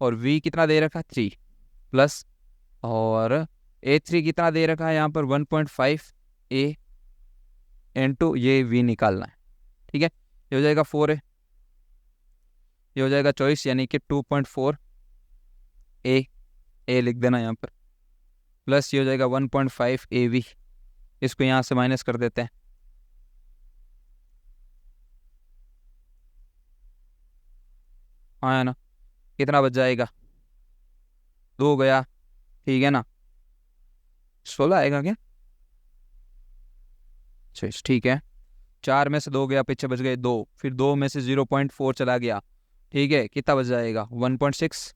और V कितना दे रखा है 3 प्लस, और A3 कितना दे रखा है यहाँ पर 1.5 A इंटू ये V निकालना है, ठीक है। ये हो जाएगा 4 A, ये हो जाएगा 24 यानी कि 2.4 A लिख देना यहाँ पर, प्लस ये हो जाएगा 1.5 AV, इसको यहाँ से माइनस कर देते हैं, हाँ ना, कितना बच जाएगा 2 गया, ठीक है ना, 16 आएगा क्या, ठीक है। 4 में से 2 गया, पीछे बच गए 2, फिर 2 में से 0.4 चला गया, ठीक है, कितना बच जाएगा 1.6,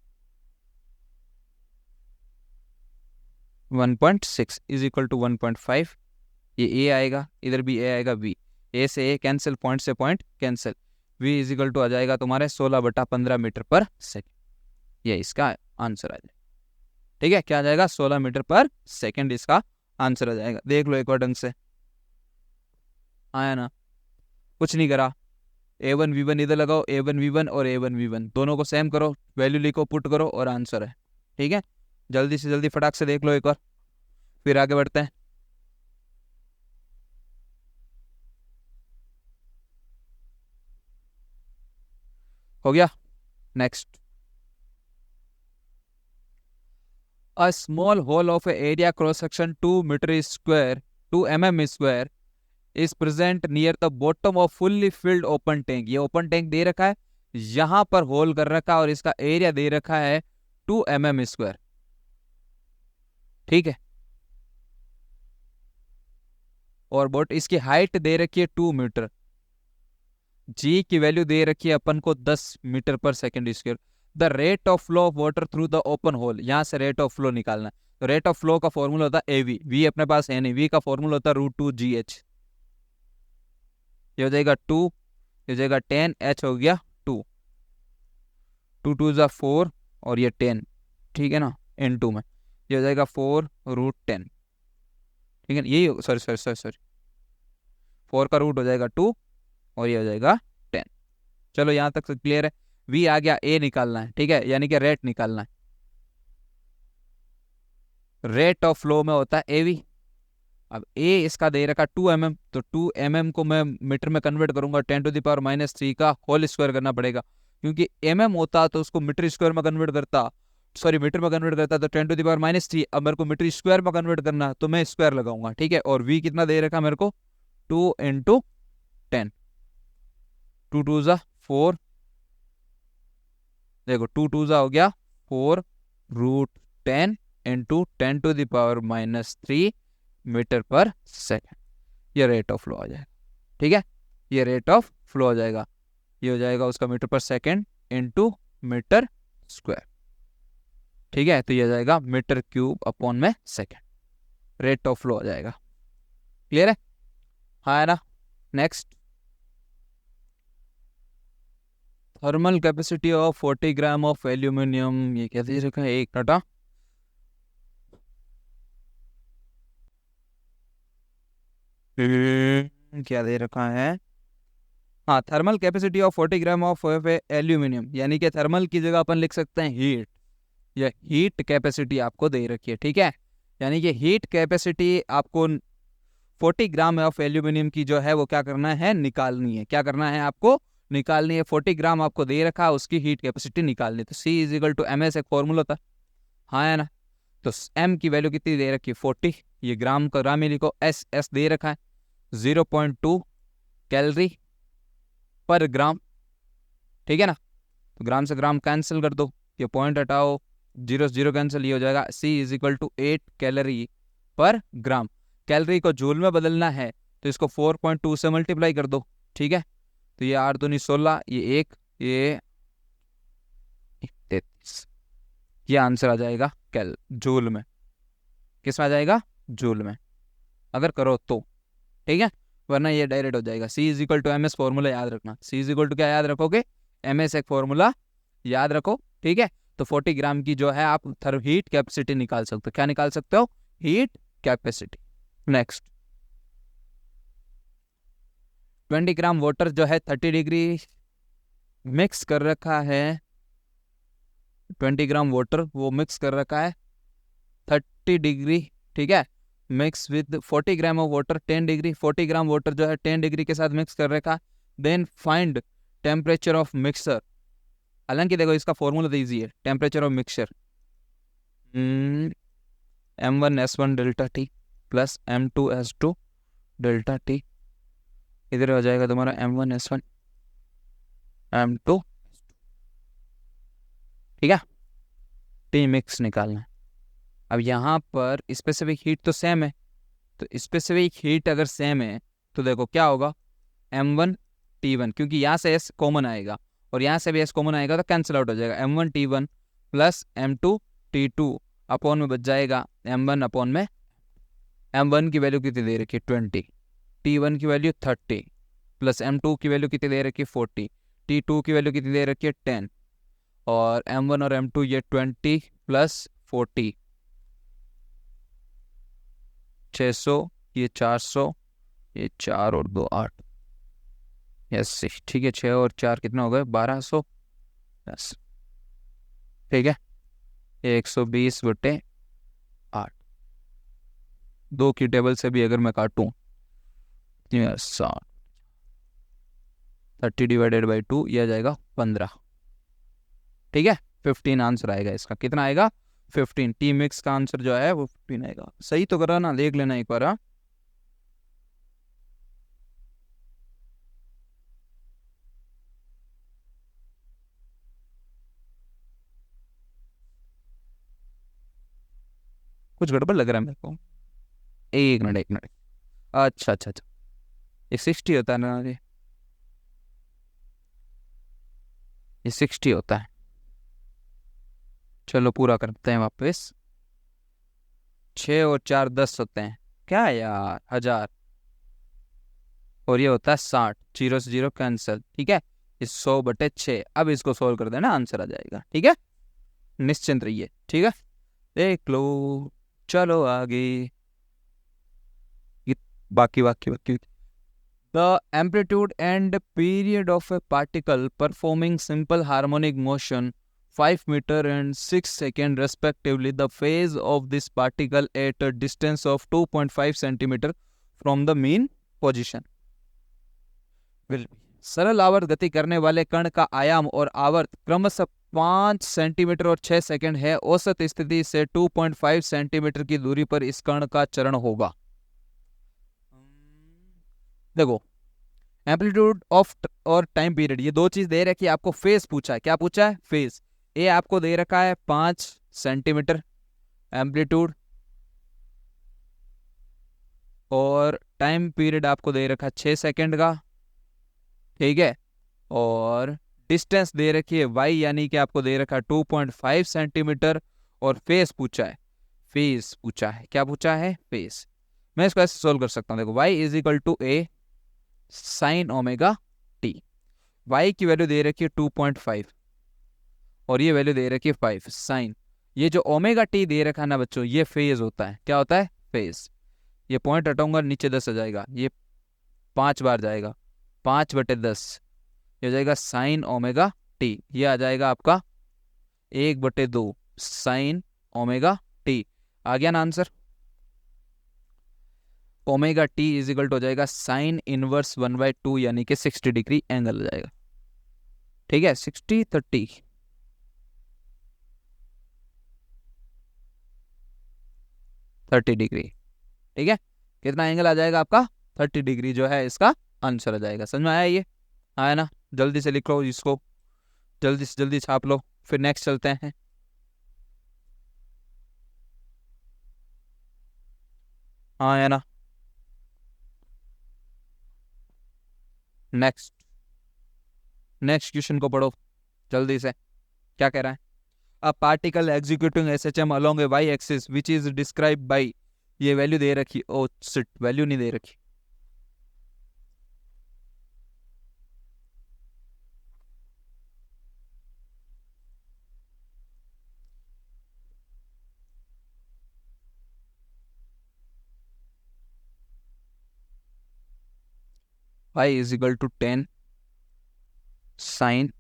1.6 इज इक्वल टू 1.5, ये A आएगा, इधर भी A आएगा, V, A से A कैंसिल, पॉइंट से point cancel, V is equal to आ जाएगा तुम्हारे 16/15 मीटर पर सेकेंड, ये इसका आंसर आ जाएगा, ठीक है। क्या आ जाएगा 16 मीटर पर सेकेंड इसका आंसर आ जाएगा। देख लो एक बार ढंग से, आया ना, कुछ नहीं करा। A1 V1 इधर लगाओ, A1 V1 और A1 V1 दोनों को सेम करो, वैल्यू लिखो, पुट करो और आंसर है। ठीक है, जल्दी से जल्दी फटाक से देख लो एक बार, फिर आगे बढ़ते हैं। हो गया। Next, a small hole of a area cross section 2 meter square 2 mm square is present near the bottom of fully filled open tank। ये ओपन टैंक दे रखा है, यहां पर होल कर रखा है और इसका एरिया दे रखा है 2 mm स्क्वायर। ठीक है, और बोट इसकी हाइट दे रखी है 2 मीटर, जी की वैल्यू दे रखी है अपन को 10 मीटर पर second square. The rate of flow of water through the open hole, यहां से रेट ऑफ फ्लो निकालना है। तो रेट ऑफ फ्लो का फॉर्मूला होता है AV, वी अपने पास है नहीं, वी का फॉर्मूला होता है √2GH। ये हो जाएगा 2, ये हो जाएगा 10, H हो गया 2, 2 2 4 और ये 10, ठीक है ना, इन 2 में ये हो जाएगा 4√10। ठीक है, यही सॉरी सॉरी सॉरी सॉरी 4 का रूट हो जाएगा 2 और ये हो जाएगा 10। चलो यहाँ तक क्लियर है। V आ गया, A निकालना है, ठीक है, यानी कि रेट निकालना है। रेट ऑफ फ्लो में होता है AV। अब A इसका दे रखा 2 mm, तो 2 mm को मैं मीटर में कन्वर्ट करूंगा, 10⁻³ का होल स्क्वायर करना पड़ेगा, क्योंकि mm होता तो उसको मीटर स्क्वायर में कन्वर्ट करता, सॉरी मीटर में कन्वर्ट करता तो 10⁻³। अब मेरे को मीटर स्क्वायर में कन्वर्ट करना तो मैं स्क्वायर लगाऊंगा। ठीक है, और V कितना दे रखा मेरे को 2 × 10, 2 2 4, देखो 2 2 हो गया 4√10 × 10⁻³ मीटर पर सेकेंड। ये रेट ऑफ फ्लो आ जाएगा। ठीक है, ये रेट ऑफ फ्लो आ जाएगा, ये हो जाएगा उसका मीटर पर सेकेंड × मीटर स्क्वायर। ठीक है, तो ये आ जाएगा m³/सेकेंड, रेट ऑफ फ्लो आ जाएगा। क्लियर है? हाँ है ना। Next, thermal capacity of 40 gram of aluminium, ये क्या दे रखा है, 1 टाटा क्या दे रखा है, हाँ, thermal capacity of 40 gram of aluminium, यानी कि थर्मल की जगह अपन लिख सकते हैं हीट, या हीट कैपेसिटी आपको दे रखी है। ठीक है, यानी कि हीट कैपेसिटी आपको 40 ग्राम ऑफ एल्यूमिनियम की जो है वो क्या करना है, निकालनी है। क्या करना है आपको, निकालनी है। 40 ग्राम आपको दे रखा है, उसकी हीट कैपेसिटी निकालनी है। तो C = MS एक फॉर्मूला होता है, हाँ है ना। तो M की वैल्यू कितनी दे रखी है 40, ये ग्राम का ग्राम में लिखो, S दे रखा है 0.2 कैलोरी पर ग्राम। ठीक है ना, तो ग्राम से ग्राम कैंसिल कर दो, ये पॉइंट हटाओ, 0 0 कैंसिल, ये हो जाएगा C = 8 कैलोरी पर ग्राम। कैलोरी को जूल में बदलना है तो इसको 4.2 से मल्टीप्लाई कर दो। ठीक है, तो ये 8 दूनी 16, ये 1, ये 33, ये आंसर आ जाएगा जूल में। किस में आ जाएगा, जूल में, अगर करो तो। ठीक है, वरना ये डायरेक्ट हो जाएगा। C = MS फॉर्मूला याद रखना। C = क्या याद रखोगे, MS एक फॉर्मूला याद रखो। ठीक है, तो 40 ग्राम की जो है आप हीट कैपेसिटी निकाल सकते हो। क्या निकाल सकते हो, heat capacity. Next, 20 gram water जो है 30 डिग्री मिक्स कर रखा है, 20 ग्राम वाटर वो मिक्स कर रखा है 30 डिग्री। ठीक है, mix with 40 gram of water 10 degree, 40 gram water जो है 10 डिग्री के साथ मिक्स कर रखा है। Then find temperature of mixer. हालांकि देखो इसका फॉर्मूला तो ईजी है, temperature of mixture M1S1 delta T plus M2S2 delta T, इधर हो जाएगा तुम्हारा M1S1 M2। ठीक है, T मिक्स निकालना है। अब यहाँ पर स्पेसिफिक हीट तो सेम है, तो स्पेसिफिक हीट अगर सेम है तो देखो क्या होगा, M1T1, क्योंकि यहाँ से S कॉमन आएगा और यहाँ से भी S कॉमन आएगा तो कैंसिल आउट हो जाएगा। M1T1 प्लस M2T2 अपॉन में बच जाएगा M1 अपॉन में। M1 की वैल्यू कितनी दे रखी है 20, T1 की वैल्यू 30 प्लस M2 की वैल्यू कितनी दे रखी है 40, T2 की वैल्यू कितनी दे रखी है 10, और M1 और M2 ये 20 प्लस 40 600, ये 400 ये 4 और 2 8। यस ठीक है, 6 और 4 कितना हो गए 1200। यस ठीक है, 120/8। 2 की टेबल से भी अगर मैं काटूं, यस 30/2 यह आ जाएगा 15। ठीक है, 15 आंसर आएगा इसका। कितना आएगा 15। टी मिक्स का आंसर जो है वो 15 आएगा। सही तो करा ना, देख लेना एक बार। हाँ कुछ गड़बड़ लग रहा है मेरे को। एक मिनट एक मिनट। अच्छा अच्छा अच्छा, ये 60 होता है ना ये 60 होता है। चलो पूरा करते हैं वापस। 6 और 4 10 होते हैं। क्या है यार 1000। और ये होता है 60, 0 से 0 कैंसिल। ठीक है, इस 100/6। अब इसको सोल्व कर देना, आंसर आ जाएगा। ठीक है, निश्चिंत रहिए। ठीक है, देख लो। चलो आगे। ये बाकी बाकी बाकी। The amplitude and period of a particle performing simple harmonic motion 5 meter and 6 second respectively. The phase of this particle at a distance of 2.5 centimeter from the mean position will be. सरल आवर्त गति करने वाले कण का आयाम और आवर्त क्रमशः 5 सेंटीमीटर और 6 सेकंड है। औसत स्थिति से 2.5 सेंटीमीटर की दूरी पर इस कण का चरण होगा। देखो, एम्पलीट्यूड ऑफ और टाइम पीरियड, ये दो चीज दे रखी है आपको। फेज पूछा है, क्या पूछा है फेज। ए आपको दे रखा है 5 सेंटीमीटर एम्पलीट्यूड, और टाइम पीरियड आपको दे रखा है 6 सेकंड का। ठीक है, और डिस्टेंस दे रखी है वाई, यानी कि आपको दे रखा है 2.5 सेंटीमीटर। और फेज पूछा है, फेज पूछा है, क्या पूछा है फेज। मैं इसको ऐसे सोल्व कर सकता हूं। देखो, Y is equal to A sine omega T. Y की वैल्यू दे रखी है 2.5 और ये वैल्यू दे रखी है 5 साइन। ये जो ओमेगा टी दे रखा है ना बच्चों, ये फेज होता है। क्या होता है फेज। ये पॉइंट हटाऊंगा, नीचे 10 आ जाएगा, ये 5 बार जाएगा, 5/10 ये हो जाएगा साइन ओमेगा टी। ये आ जाएगा आपका 1/2 साइन ओमेगा टी। आ गया ना answer. Omega T is equal to हो जाएगा साइन इनवर्स 1/2, यानी कि 60 डिग्री एंगल हो जाएगा। ठीक है, 60 30 30 डिग्री। ठीक है, कितना एंगल आ जाएगा आपका 30 डिग्री जो है इसका आंसर आ जाएगा। समझ में आया ये, आया ना। जल्दी से लिख लो इसको, जल्दी से जल्दी छाप लो, फिर नेक्स्ट चलते हैं। हाँ है ना। नेक्स्ट नेक्स्ट क्वेश्चन को पढ़ो जल्दी से। क्या कह रहा है। A particle executing SHM along a Y axis which is describe by. ये वैल्यू दे रखी, ओ सिट वैल्यू नहीं दे रखी। y is equal to 10 sine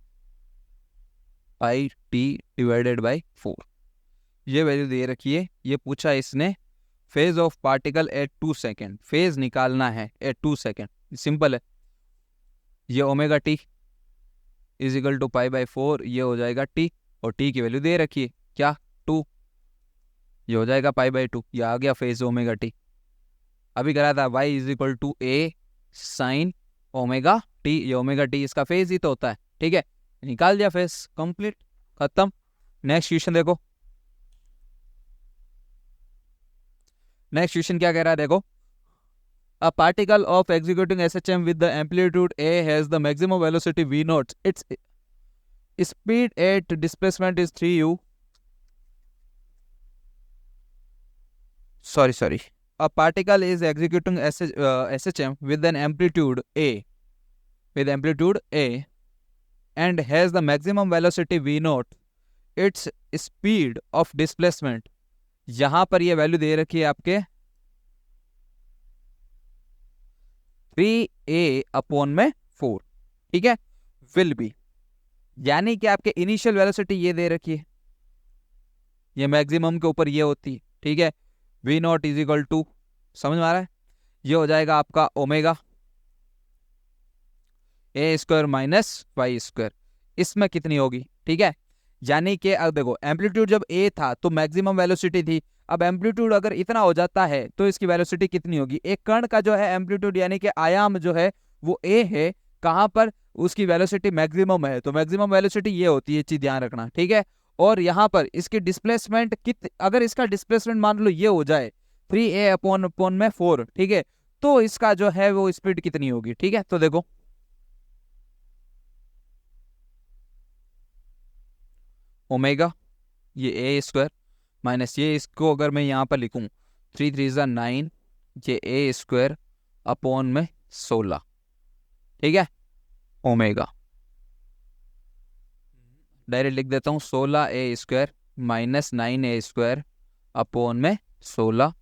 pi t divided by 4। ये वैल्यू दे रखी है। ये पूछा इसने phase of particle at 2 second. Phase निकालना है एट 2 सेकेंड, सिंपल है। ये omega T is equal to π/4, ये हो जाएगा टी, और टी की वैल्यू दे रखी है क्या 2, ये हो जाएगा π/2। ये आ गया फेज ओमेगा टी। अभी करा था y is equal to A sine omega T. ये ओमेगा टी इसका फेज ही तो होता है। ठीक है, निकाल दिया फेज, कंप्लीट, खत्म। नेक्स्ट क्वेश्चन देखो। नेक्स्ट क्वेश्चन क्या कह रहा है देखो। A particle of executing SHM with the amplitude A has the maximum velocity v naught. Its speed at displacement is 3u. Sorry. A particle is executing SHM with an amplitude A, and has the maximum velocity v naught. Its speed of displacement, यहाँ पर ये value दे रखी है आपके 3a/4, ठीक है, will be, यानी कि आपके इनिशियल वेलोसिटी ये दे रखी है, ये मैक्सिमम के ऊपर ये होती है, ठीक है, v0 इज इक्वल टू, समझ में आ रहा है, ये हो जाएगा आपका ओमेगा a² माइनस y², इसमें कितनी होगी, ठीक है, यानी कि अब देखो एम्पलीट्यूड जब a था तो मैक्सिमम वेलोसिटी थी, अब एम्पलीट्यूड अगर इतना हो जाता है तो इसकी वेलोसिटी कितनी होगी, एक कण का जो है एम्पलीट्यूड यानी कि आयाम जो है वो a है, कहां पर, उसकी वेलोसिटी मैक्सिमम है, तो मैक्सिमम वेलोसिटी ये होती है, चीज ध्यान रखना, ठीक है, और यहाँ पर इसकी डिस्प्लेसमेंट अगर इसका डिस्प्लेसमेंट मान लो ये हो जाए 3a/4, ठीक है, तो इसका जो है वो स्पीड कितनी होगी, ठीक है, तो देखो ओमेगा ये a² माइनस ये, इसको अगर मैं यहाँ पर लिखूं 3 3 9, ये a²/16, ठीक है, ओमेगा डायरेक्ट लिख देता हूँ 16a² माइनस 9a² 16,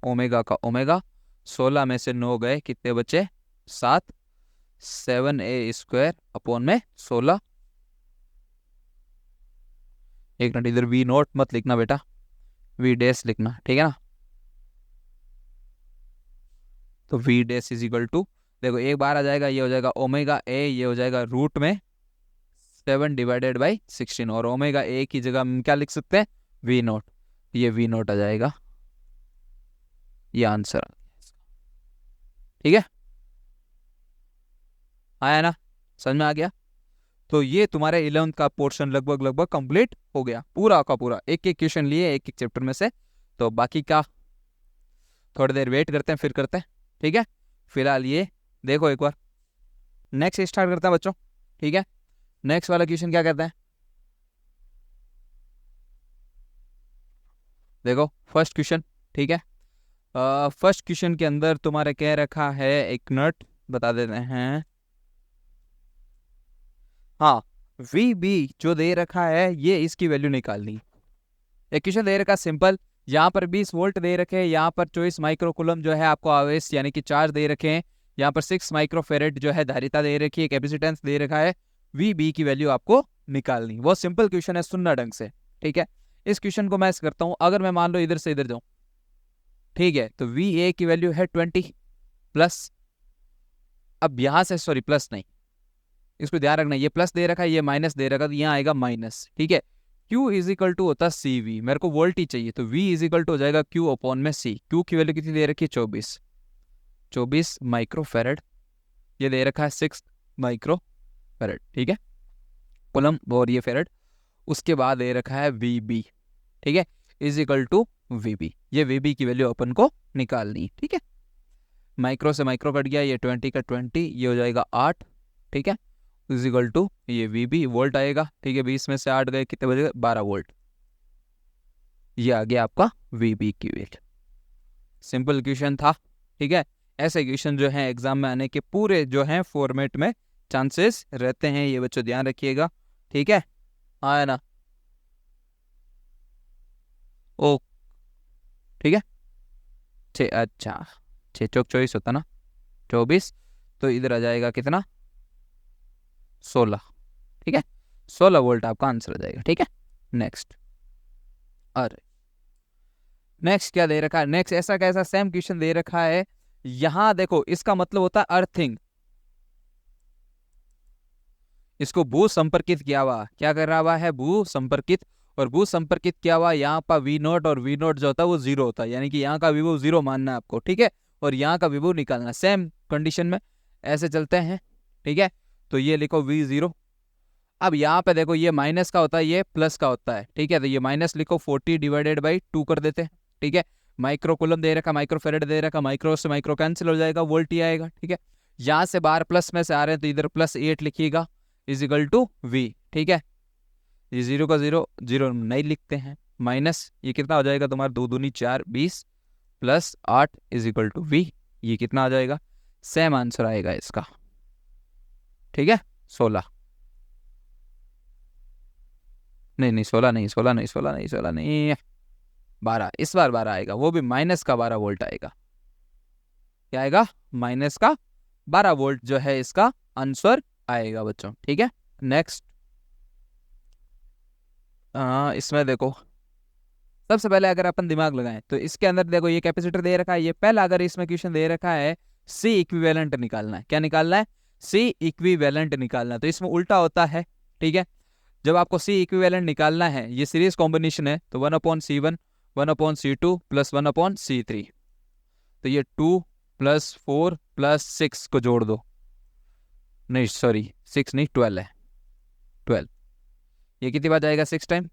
ओमेगा का ओमेगा, 16 में से 9 गए, कितने बचे, 7, 7a²/16, एक मिनट, इधर v0 मत लिखना बेटा, v' लिखना, ठीक है ना, तो v' इज इक्वल टू, देखो एक बार आ जाएगा, ये हो जाएगा ओमेगा a, ये हो जाएगा रूट में 7/16, और ओमेगा a की जगह हम क्या लिख सकते हैं, v0, ये v0 आ जाएगा, ये आंसर आ गया इसका, ठीक है, आया ना, समझ में आ गया, तो ये तुम्हारे 11th का पोर्शन लगभग कंप्लीट हो गया, पूरा का पूरा, एक एक क्वेश्चन लिए एक एक चैप्टर में से, तो बाकी का थोड़ी देर वेट करते हैं फिर करते हैं, ठीक है, फिलहाल ये देखो एक बार, नेक्स्ट स्टार्ट करते हैं बच्चों, ठीक है, नेक्स्ट वाला क्वेश्चन क्या कहता है, देखो फर्स्ट क्वेश्चन, ठीक है, फर्स्ट क्वेश्चन के अंदर तुम्हारे कह रखा है, एक मिनट बता देते हैं, हाँ, वी बी जो दे रखा है ये इसकी वैल्यू निकालनी, एक क्वेश्चन दे रखा सिंपल, यहाँ पर 20 वोल्ट दे रखे हैं, यहाँ पर 24 माइक्रोकूलम जो है आपको आवेश यानी कि चार्ज दे रखे हैं, यहाँ पर 6 माइक्रोफेरेड जो है धारिता दे रखी है, कैपेसिटेंस दे रखा है, वी बी की वैल्यू आपको निकालनी, वो सिंपल क्वेश्चन है, सुनना ढंग से, ठीक है, इस क्वेश्चन को मैं ऐसे करता हूँ, अगर मैं मान लो इधर से इधर जाऊं, ठीक है, तो वी ए की वैल्यू है 20 प्लस, अब यहां से सॉरी प्लस नहीं, इसको ध्यान रखना, ये प्लस दे रखा है, ये माइनस दे रखा है, तो यहाँ आएगा माइनस, ठीक है, Q इज इक्वल टू होता है सी वी, मेरे को वोल्ट ही चाहिए, तो V इज इक्वल टू हो जाएगा Q अपॉन में C, Q की वैल्यू कितनी दे रखी है, 24 माइक्रोफेरेड, ये दे रखा है 6 माइक्रोफेरेड, ठीक है, कूलम और ये फेरेड, उसके बाद दे रखा है VB, ठीक है, इज इक्वल टू VB, ये VB की वैल्यू अपन को निकालनी, ठीक है, माइक्रो से माइक्रो कट गया, ये 20 का 20, ये हो जाएगा 8, ठीक है, इज इक्वल टू ये VB वोल्ट आएगा, ठीक है, 20 में से 8 गए, कितने बजे, 12 वोल्ट, ये आ गया आपका VB की वैल्यू, सिंपल क्वेश्चन था, ठीक है, ऐसे क्वेश्चन जो है एग्जाम में आने के पूरे जो है फॉर्मेट में चांसेस रहते हैं, ये बच्चों ध्यान रखिएगा, ठीक है, आया ना, ओ ठीक है, अच्छा 6 चौक 24 होता ना, 24, तो इधर आ जाएगा कितना, 16, ठीक है, 16 वोल्ट आपका आंसर आ जाएगा, ठीक है, नेक्स्ट, अरे नेक्स्ट क्या दे रखा है, नेक्स्ट ऐसा कैसा सेम क्वेश्चन दे रखा है, यहां देखो इसका मतलब होता है अर्थिंग, इसको भू संपर्कित किया हुआ, क्या कर रहा हुआ है, भू संपर्कित, और भू संपर्कित किया हुआ, यहाँ पर V0 और V0 जो होता है वो 0 होता है, यानी कि यहाँ का विभव 0 मानना है आपको, ठीक है, और यहाँ का विभव निकालना, सेम कंडीशन में ऐसे चलते हैं, ठीक है, तो ये लिखो V0, अब यहाँ पे देखो ये माइनस का होता है, ये प्लस का होता है, ठीक है, तो ये माइनस लिखो 40/2 कर देते हैं, ठीक है, माइक्रोकूलम दे रखा, माइक्रोफेरेड दे रखा, माइक्रो से माइक्रो कैंसिल हो जाएगा, वोल्ट ही आएगा, ठीक है, यहाँ से बाहर प्लस में से आ रहे हैं तो इधर +8 लिखिएगा, इज इक्वल टू V, ठीक है, ये 0 का 0 0 नहीं लिखते हैं, माइनस ये कितना हो जाएगा तुम्हारा, 2 दूनी 4 20 +8 इज इक्वल टू V, ये कितना आ जाएगा, सेम आंसर आएगा इसका, ठीक है, 16, नहीं 16 नहीं 16 नहीं 16 नहीं 16 नहीं 12, इस बार 12 आएगा, वो भी -12 वोल्ट आएगा, क्या आएगा, 12 वोल्ट जो है इसका आंसर आएगा बच्चों। ठीक है, नेक्स्ट इसमें देखो सबसे पहले अगर अपन दिमाग लगाएं तो इसके अंदर देखो ये कैपेसिटर दे रखा है, ये पहला अगर इसमें क्वेश्चन दे रखा है सी इक्विवेलेंट निकालना है। क्या निकालना है? सी इक्विवेलेंट निकालना है। तो इसमें उल्टा होता है, ठीक है। जब आपको सी इक्विवेलेंट निकालना है, ये सीरीज कॉम्बिनेशन है, तो 1/C1 1/C2 प्लस 1/C3, तो ये 2 + 4 + 6 को जोड़ दो, नहीं सॉरी 6 नहीं 12 है, 12। ये कितनी बार जाएगा? 6 टाइम,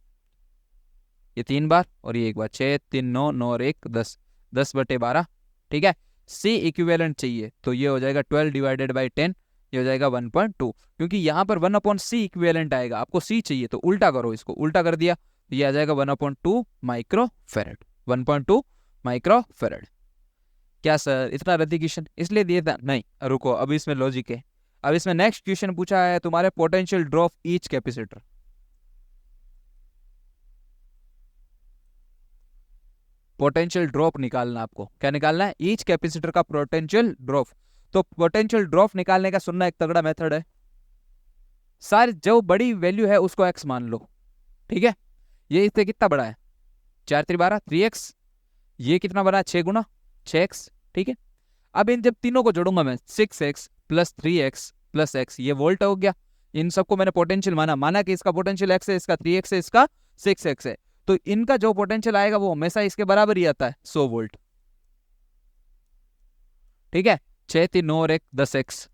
ये 3 बार और ये 1 बार, 6 3 9 9 और 1 10, 10/12। ठीक है, सी इक्विवेलेंट चाहिए तो ये हो जाएगा 12 डिवाइडेड बाई 10, ये हो जाएगा 1.2, क्योंकि यहाँ पर 1/C इक्विवेलेंट आएगा, आपको सी चाहिए तो उल्टा करो, इसको उल्टा कर दिया तो ये आ जाएगा 1/2 माइक्रोफेरेड, 1.2 माइक्रोफेरेड। क्या सर इतना रद्दी क्वेश्चन इसलिए दिया था? नहीं, रुको, अब इसमें लॉजिक है। अब इसमें नेक्स्ट क्वेश्चन पूछा है तुम्हारे potential drop each capacitor. Potential drop निकालना आपको। क्या निकालना है? ईच कैपेसिटर का पोटेंशियल ड्रॉप। तो पोटेंशियल ड्रॉप निकालने का सुनना एक तगड़ा मेथड है। सारी जो बड़ी वैल्यू है उसको एक्स मान लो, ठीक है। ये इससे कितना बड़ा है? 4 × 12 3x, ये कितना बना? 6 × 6x, ठीक है। अब इन जब तीनों को जोड़ूंगा मैं, 6x + 3x + x, ये वोल्ट हो गया। इन सबको मैंने पोटेंशियल माना कि इसका पोटेंशियल x है, इसका 3x है, इसका 6x है, तो इनका जो पोटेंशियल आएगा वो हमेशा इसके बराबर ही आता है, 100 वोल्ट। ठीक है, 6 3 9 और 1 10x,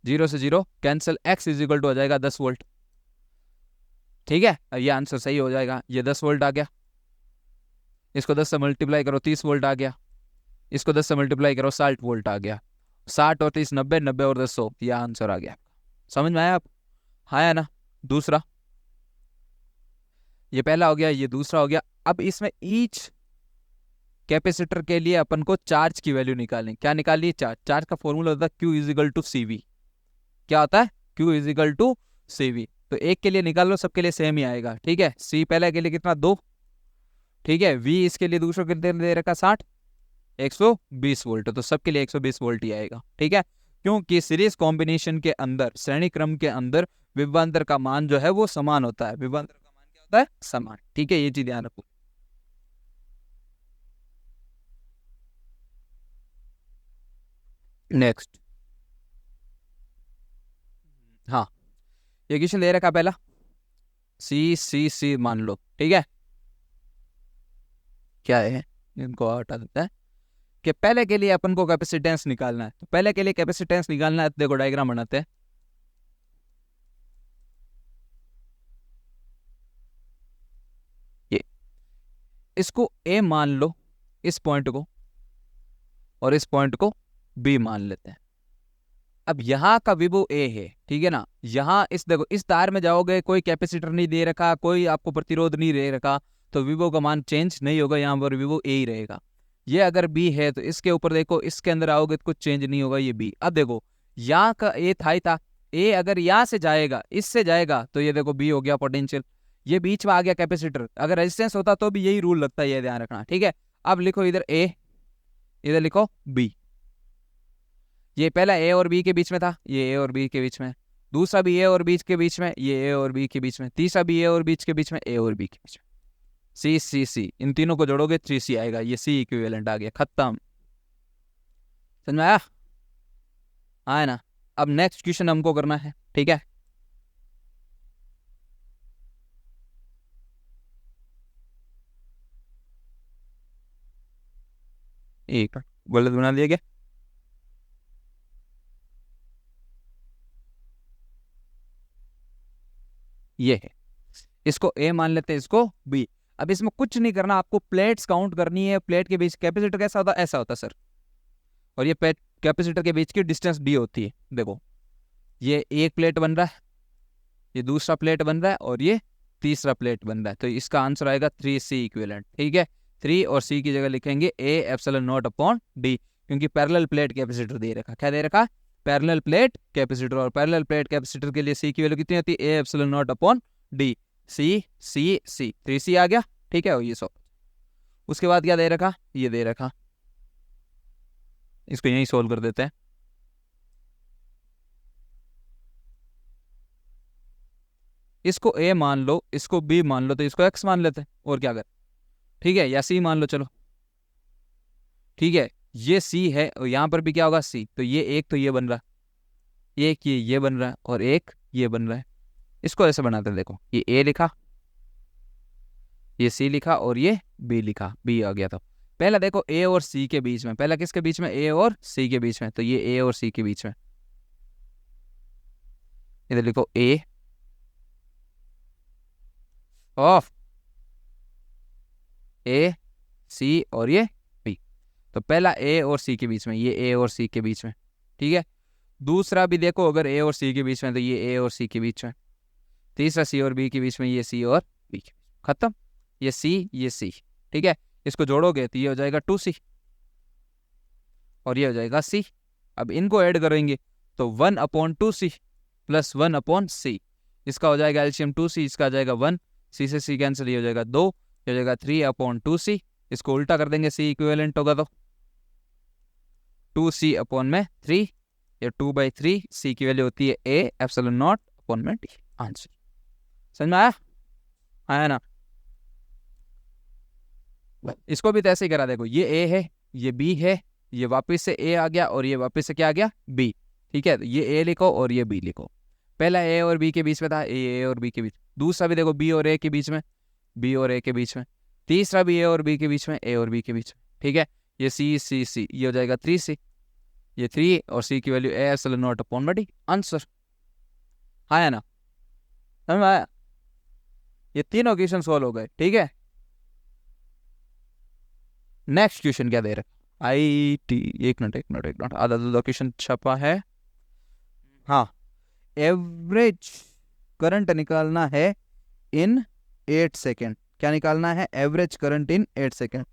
0 से 0 कैंसिल, x = हो जाएगा 10 वोल्ट। ठीक है, ये आंसर सही हो जाएगा। ये 10 वोल्ट आ गया, इसको 10 से मल्टीप्लाई करो 30 वोल्ट आ गया, इसको 10 से मल्टीप्लाई करो 60 वोल्ट आ गया। 60 और 30 90, 90 और 10 100, ये आंसर आ गया। समझ में आया आप? हाँ या ना? दूसरा, ये पहला हो गया, ये दूसरा हो गया। अब इसमें ईच कैपेसिटर के लिए अपन को चार्ज की वैल्यू निकालनी। क्या निकालिए? चार्ज का फॉर्मूला होता है Q = CV। क्या होता है? Q = CV। तो एक के लिए निकाल लो, सबके लिए सेम ही आएगा। ठीक है, C पहले के लिए कितना? 2, ठीक है। V इसके लिए दूसरों कितने दे रखा? 60, 120 वोल्ट, तो सबके लिए 120 वोल्ट ही आएगा। ठीक है, क्योंकि सीरीज कॉम्बिनेशन के अंदर, श्रेणी क्रम के अंदर विभवांतर का मान जो है वो समान होता है। विभवांतर का मान क्या होता है? समान। ठीक है, ये चीज ध्यान रखो। नेक्स्ट, हाँ, ये क्वेश्चन दे रखा पहला C मान लो, ठीक है। क्या है, इनको हटा देता है कि पहले के लिए अपन को कैपेसिटेंस निकालना है। तो पहले के लिए कैपेसिटेंस निकालना है, देखो डायग्राम बनाते हैं। ये इसको A मान लो, इस पॉइंट को, और इस पॉइंट को B मान लेते हैं। अब यहाँ का विभव A है, ठीक है ना। यहाँ इस देखो, इस तार में जाओगे, कोई कैपेसिटर नहीं दे रखा, कोई आपको प्रतिरोध नहीं दे रखा, तो विभव का मान चेंज नहीं होगा, यहाँ पर विभव A ही रहेगा। ये अगर B है तो इसके ऊपर देखो, इसके अंदर आओगे तो कुछ चेंज नहीं होगा, ये B। अब देखो, यहाँ का A था ही था, A अगर यहाँ से जाएगा, इससे जाएगा, तो ये देखो B हो गया पोटेंशियल, ये बीच में आ गया कैपेसिटर। अगर रेजिस्टेंस होता तो भी यही रूल लगता है, ये ध्यान रखना। ठीक है, अब लिखो इधर A, इधर लिखो B। ये पहला A और B के बीच में था, ये A और B के बीच में, दूसरा भी A और B के बीच में, ये A और B के बीच में, तीसरा भी A और B के बीच में, A और B के बीच में। C, इन तीनों को जोड़ोगे 3C आएगा, ये C इक्विवेलेंट आ गया, खत्म। समझ में आया? हाँ है ना। अब नेक्स्ट क्वेश्चन हमको करना है, ठीक है। एक गलत बना दिया क्या? ये है, इसको A मान लेते हैं, इसको B। अब इसमें कुछ नहीं करना, आपको प्लेट्स काउंट करनी है। प्लेट के बीच कैपेसिटर कैसा होता है? ऐसा होता है सर, और ये कैपेसिटर के बीच की डिस्टेंस D होती है। देखो, ये एक प्लेट बन रहा है, ये दूसरा प्लेट बन रहा है, और ये तीसरा प्लेट बन रहा है, तो इसका आंसर आएगा 3C इक्विवेलेंट। ठीक है, 3 और C की जगह लिखेंगे A∈0/D, क्योंकि पैरेलल प्लेट कैपेसिटर दे रखा। क्या दे रखा? पैरेलल प्लेट कैपेसिटर, और पैरेलल प्लेट कैपेसिटर के लिए C की वैल्यू कितनी होती है? A∈0/D। C 3C आ गया, ठीक है, ये 100। उसके बाद क्या दे रखा? ये दे रखा इसको यहीं सोल्व कर देते हैं। इसको A मान लो, इसको B मान लो, तो इसको X मान लेते हैं, और क्या कर, ठीक है, या C मान लो, चलो ठीक है, ये C है और यहाँ पर भी क्या होगा C, तो ये एक तो ये बन रहा है, एक ये बन रहा है, और एक ये बन रहा है। इसको ऐसे बनाते हैं, देखो ये A लिखा, ये C लिखा, और ये B लिखा, B आ गया था। पहला देखो A और C के बीच में, पहला किसके बीच में, A और C के बीच में, तो ये A और C के बीच में, इधर लिखो A ऑफ A C और ये B, तो पहला A और C के बीच में, ये A और C के बीच में, ठीक है। दूसरा भी देखो, अगर A और C के बीच में, तो ये A और C के बीच में। तीसरा C और B के बीच में, ये C और B के बीच, खत्म। ये C, ठीक है, इसको जोड़ोगे तो ये हो जाएगा 2C और ये हो जाएगा C। अब इनको ऐड करेंगे तो 1/2C प्लस 1/C, इसका हो जाएगा एलसीएम 2C, इसका आ जाएगा 1, C से C कैंसिल, ये हो जाएगा 2, ये हो जाएगा 3/2C। इसको उल्टा कर देंगे, C इक्विवेलेंट होगा तो 2C/3, ये 2/3, C की वैल्यू होती है A एप्सिलॉन नॉट अपॉन में D। आंसर समझ में आया ना। इसको भी तो ऐसे ही करा, देखो ये A है, ये B है, ये वापस से A आ गया और ये वापस से क्या आ गया B, ठीक है, तो ये A लिखो और ये B लिखो। पहला A और B के बीच में था, A और B के बीच। दूसरा भी देखो B और A के बीच में, B और A के बीच में। तीसरा भी A और B के बीच में, A और B के बीच में, ठीक है। ये C, ये हो जाएगा 3C, ये 3 और C की value A epsilon not upon में D। आंसर आया ना, समझ में आया। ये तीनों क्वेश्चन सॉल्व हो गए, ठीक है। नेक्स्ट क्वेश्चन क्या दे रहा है, IT, एक मिनट, आधा क्वेश्चन छपा है। हाँ, एवरेज करंट निकालना है इन 8 सेकेंड। क्या निकालना है, average current in 8 second.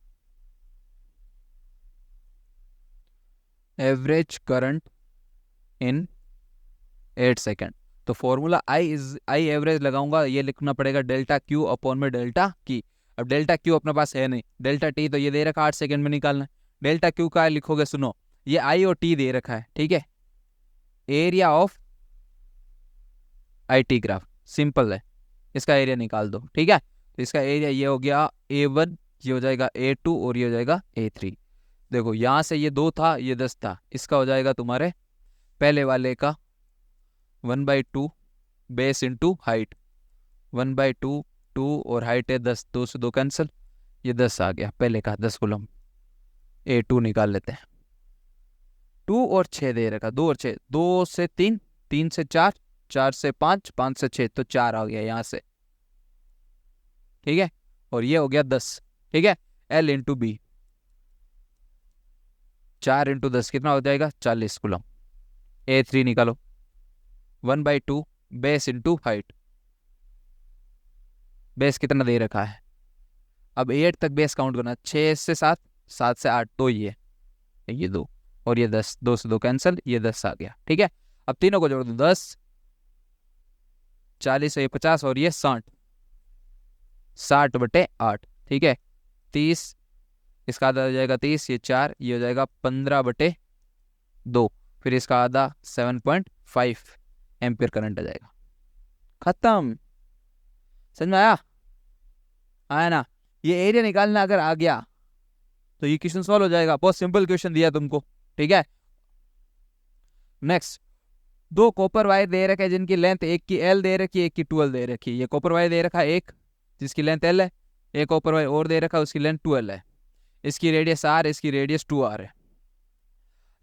Average current in 8 second, तो फॉर्मूला आई एवरेज लगाऊंगा, ये लिखना पड़ेगा डेल्टा Q अपॉन में डेल्टा की। अब डेल्टा Q अपने पास है नहीं, डेल्टा T तो ये दे रखा 8 सेकेंड में निकालना है। डेल्टा Q का लिखोगे, सुनो, ये I और T दे रखा है, ठीक है, area of IT graph, simple है, इसका एरिया निकाल दो, ठीक है। तो इसका एरिया ये हो गया A1, ये हो जाएगा A2 और ये हो जाएगा A3। देखो यहाँ से ये 2 था, ये 10 था, इसका हो जाएगा तुम्हारे पहले वाले का 1/2 बेस इंटू हाइट, 1/2, 2 और हाइट है 10, 2 से 2 कैंसिल, ये 10 आ गया पहले का 10 कूलम। A2 निकाल लेते हैं, 2 और 6 दे रखा, 2 और 6, 2 से 3, 3 से 4, 4 से 5, 5 से 6, तो 4 आ गया यहाँ से, ठीक है, और ये हो गया 10, ठीक है। L इंटू B, 4 इंटू 10 कितना हो जाएगा, 40 कूलम। A3 निकालो, 1/2 बेस इंटू हाइट, बेस कितना दे रखा है, अब 8 तक बेस काउंट करना, 6 से 7, 7 से 8, तो ये 2 और ये 10, 2 से 2 कैंसिल, ये 10 आ गया, ठीक है। अब तीनों को जोड़ दो, 10, 40 ये 50 और ये 60, 60/8, ठीक है। 30, इसका आधा हो जाएगा 30, ये 4, ये हो जाएगा 15/2, फिर इसका आधा 7.5 एम्पियर करंट आ जाएगा। खत्म, समझ में आया ना। ये एरिया निकालना अगर आ गया तो ये क्वेश्चन सॉल्व हो जाएगा, बहुत सिंपल क्वेश्चन दिया तुमको, ठीक है। नेक्स्ट, 2 कॉपर वायर दे रखे हैं जिनकी लेंथ, एक की L दे रखी है, एक की 12 दे रखी है। ये कॉपर वायर दे रखा है एक जिसकी लेंथ L है, एक कॉपर वायर और दे रखा है उसकी लेंथ 12 है, इसकी रेडियस R, इसकी रेडियस 2R है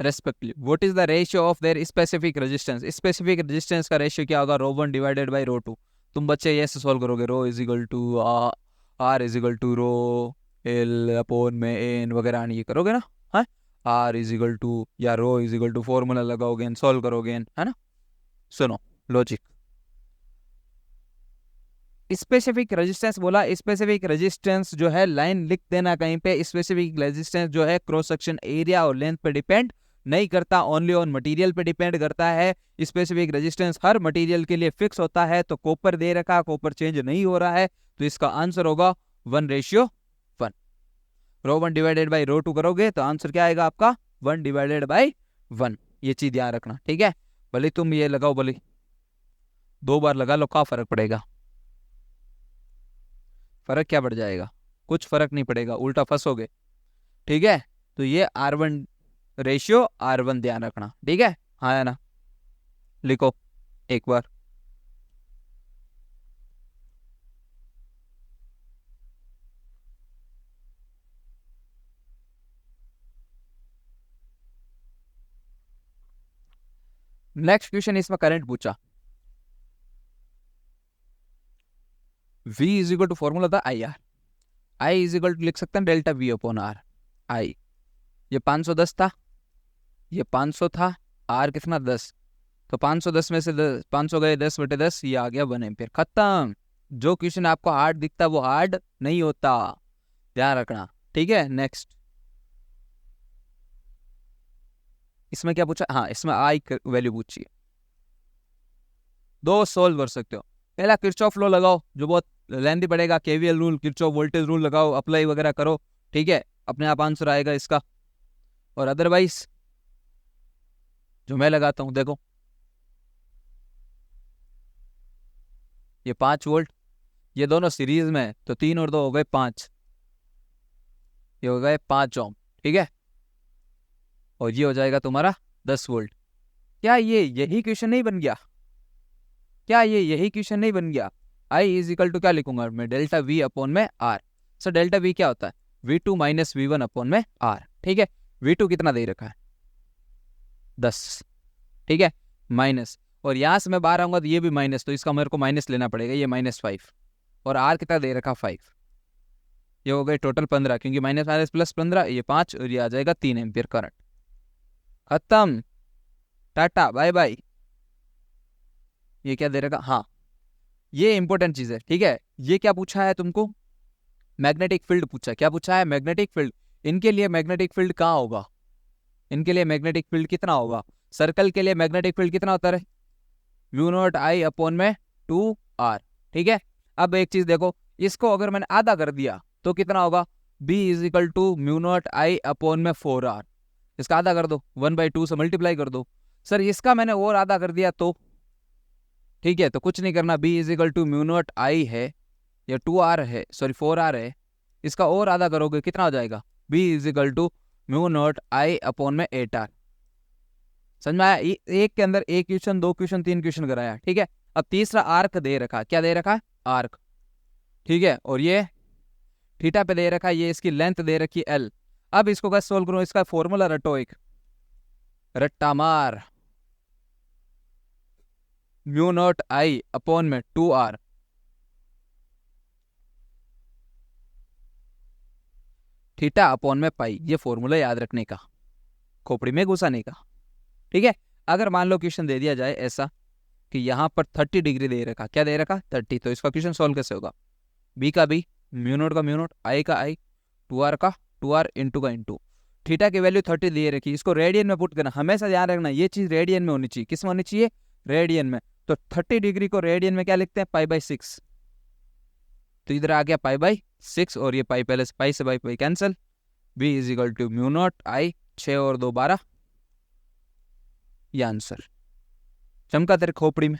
respectively. What is the ratio of their specific resistance, specific resistance का रेशियो क्या होगा, ρ1 डिवाइडेड बाई ρ2। तुम बच्चे ये ऐसे सॉल्व करोगे, ρ is equal to R is equal to ρ L में N वगैरह ये करोगे ना, हाँ, R इज इक्वल टू या ρ इज इक्वल टू फॉर्मूला लगाओगे, सॉल्व करोगे, है ना। सुनो लॉजिक, स्पेसिफिक रेजिस्टेंस बोला, स्पेसिफिक रेजिस्टेंस जो है लाइन लिख देना कहीं पे। स्पेसिफिक रेजिस्टेंस जो है क्रॉस सेक्शन एरिया और लेंथ पे डिपेंड नहीं करता, ओनली ऑन मटेरियल पे डिपेंड करता है। स्पेसिफिक रेजिस्टेंस हर मटेरियल के लिए फिक्स होता है, तो कॉपर दे रखा, कॉपर चेंज नहीं हो रहा है, तो इसका आंसर होगा 1:1। ρ1 डिवाइडेड बाई ρ2 करोगे तो आंसर क्या आएगा आपका 1 डिवाइडेड बाई 1, ये चीज ध्यान रखना, ठीक है। भले तुम ये लगाओ, भले 2 बार लगा लो, क्या फर्क पड़ेगा, फर्क क्या पड़ जाएगा, कुछ फर्क नहीं पड़ेगा, उल्टा फंसोगे, ठीक है। तो ये R1 रेशियो R1 ध्यान रखना, ठीक है, हाँ या ना, लिखो एक बार। नेक्स्ट क्वेश्चन, इसमें करंट पूछा, V is equal to formula था IR, I is equal to लिख सकते हैं delta V upon R। I ये 510 था, ये 500 था, R कितना 10, तो 510 में से 500 गए 10/10, ये आ गया 1 एम्पियर, खत्म। जो क्वेश्चन आपको हार्ड दिखता है वो हार्ड नहीं होता, ध्यान रखना, ठीक है। नेक्स्ट, इसमें क्या पूछा, हाँ इसमें आई वैल्यू पूछी है, 2 सोल्व कर सकते हो। पहला किरचॉफ लॉ लगाओ, जो बहुत लेंथी पड़ेगा, KVL rule, Kirchhoff voltage rule लगाओ, अप्लाई वगैरह करो, ठीक है, अपने आप आंसर आएगा इसका। और अदरवाइज जो मैं लगाता हूं, देखो ये 5 वोल्ट, ये दोनों सीरीज में है, तो 3 और 2 हो गए 5, ये हो गए 5 ओम, ठीक है, और ये हो जाएगा तुम्हारा 10 वोल्ट। क्या ये यही क्वेश्चन नहीं बन गया, क्या ये यही क्वेश्चन नहीं बन गया। आई इज इक्वल टू क्या लिखूंगा मैं, डेल्टा V अपॉन में R। सर डेल्टा V क्या होता है, V2 माइनस V1 अपॉन में R, ठीक है। V2 कितना दे रखा है 10, ठीक है, माइनस, और यहां से मैं बाहर आऊंगा तो ये भी माइनस, तो इसका मेरे को माइनस लेना पड़ेगा, ये -5, और R कितना दे रखा 5, ये हो गए टोटल 15, क्योंकि माइनस माइनस प्लस 15, ये 5, और ये आ जाएगा 3 एम्पियर करंट, खत्म, टाटा बाय बाय। ये क्या दे रखा, हाँ ये इंपॉर्टेंट चीज है, ठीक है। ये क्या पूछा है तुमको, मैग्नेटिक फील्ड पूछा, क्या पूछा है, मैग्नेटिक फील्ड। इनके लिए मैग्नेटिक फील्ड कहाँ होगा, इनके लिए मैग्नेटिक फील्ड कितना होगा, सर्कल के लिए मैग्नेटिक फील्ड कितना होता है, μ0I अपॉन में 2R, ठीक है। अब एक चीज देखो, इसको अगर मैंने आधा कर दिया तो कितना होगा, B is equal to μ0I upon में 4R, इसका आधा कर दो, 1/2 से मल्टीप्लाई कर दो। सर इसका मैंने और आधा कर दिया तो, ठीक है, तो कुछ नहीं करना, B is equal to μ0I है, या 2R है, सॉरी 4R है, इसका और आधा करोगे कितना हो जाएगा, B is equal to μ0I upon में 8R। समझ में आया, एक के अंदर एक क्वेश्चन, 2 क्वेश्चन, 3 क्वेश्चन कराया, ठीक है। अब तीसरा आर्क दे रखा, क्या दे रखा है, आर्क, ठीक है, और ये थीटा पे दे रखा है, ये इसकी लेंथ दे रखी है L। अब इसको कैसे सोल्व करूं, इसका फॉर्मूला रटो, एक रट्टा मार, μ0I अपॉन में 2R, थीटा अपॉन में पाई, ये फॉर्मूला याद रखने का, खोपड़ी में घुसाने का, ठीक है। अगर मान लो क्वेश्चन दे दिया जाए ऐसा कि यहाँ पर 30 डिग्री दे रखा, क्या दे रखा 30, तो इसका क्वेश्चन सॉल्व कैसे होगा, B का B, μ0 का μ0, I का I, 2R का 2R, इंटू का इंटू, थीटा की वैल्यू 30 दे रखी, इसको रेडियन में पुट करना, हमेशा ध्यान रखना ये चीज रेडियन में होनी चाहिए, किस में होनी चाहिए, रेडियन में। तो 30 डिग्री को रेडियन में क्या लिखते हैं, π/6, तो इधर आ गया π/6, और ये पाई पहले से पाई से pi cancel, B is equal to μ0I, 6 और 2 12, ये आंसर चमका तेरे खोपड़ी में।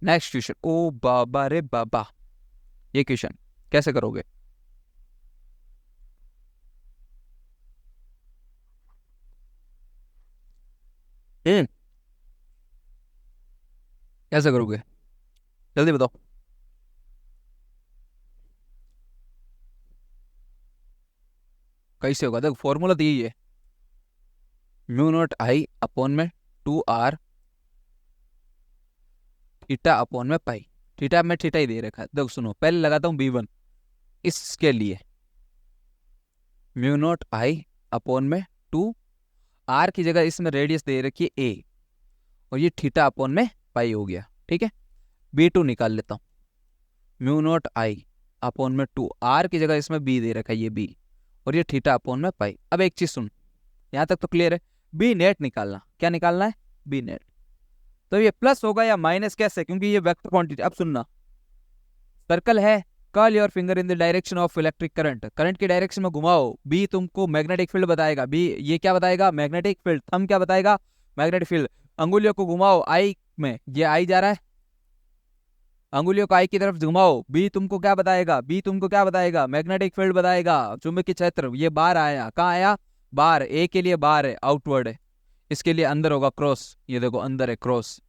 नेक्स्ट क्वेश्चन, ओ बाबा रे बाबा, ये क्वेश्चन कैसे करोगे, कैसे करोगे, जल्दी बताओ। कैसे होगा, देखो फॉर्मूला तो यही है, μ0I अपॉन में 2R, थीटा अपॉन में पाई, थीटा में थीटा ही दे रखा है, देखो सुनो, पहले लगाता हूं B1, इसके लिए μ0I अपॉन में 2R की जगह इसमें रेडियस दे रखी है A, और ये थीटा अपॉन में पाई हो गया, ठीक है। B2 निकाल लेता हूं, μ0I अपॉन में 2R की जगह इसमें B दे रखा है, ये B, और ये थीटा अपॉन में पाई। अब एक चीज सुन, यहां तक तो क्लियर है, B नेट निकालना, क्या निकालना है, B नेट, तो ये प्लस होगा या माइनस कैसे, क्योंकि ये वेक्टर क्वांटिटी। अब सुनना, सर्कल है, curl your finger in the direction of electric current, current की डायरेक्शन में घुमाओ। बी तुमको मैग्नेटिक फील्ड बताएगा, बी ये क्या बताएगा, मैग्नेटिक फील्ड। थंब क्या बताएगा, मैग्नेटिक फील्ड। अंगुलियों को घुमाओ आई में, ये आई जा रहा है, अंगुलियों को आई की तरफ घुमाओ। बी तुमको क्या बताएगा, बी तुमको क्या बताएगा, मैग्नेटिक फील्ड बताएगा, चुंबकीय क्षेत्र। ये बाहर आया, कहाँ आया, बाहर। ए के लिए बाहर है, आउटवर्ड है, इसके लिए अंदर होगा क्रॉस, ये देखो अंदर है क्रॉस,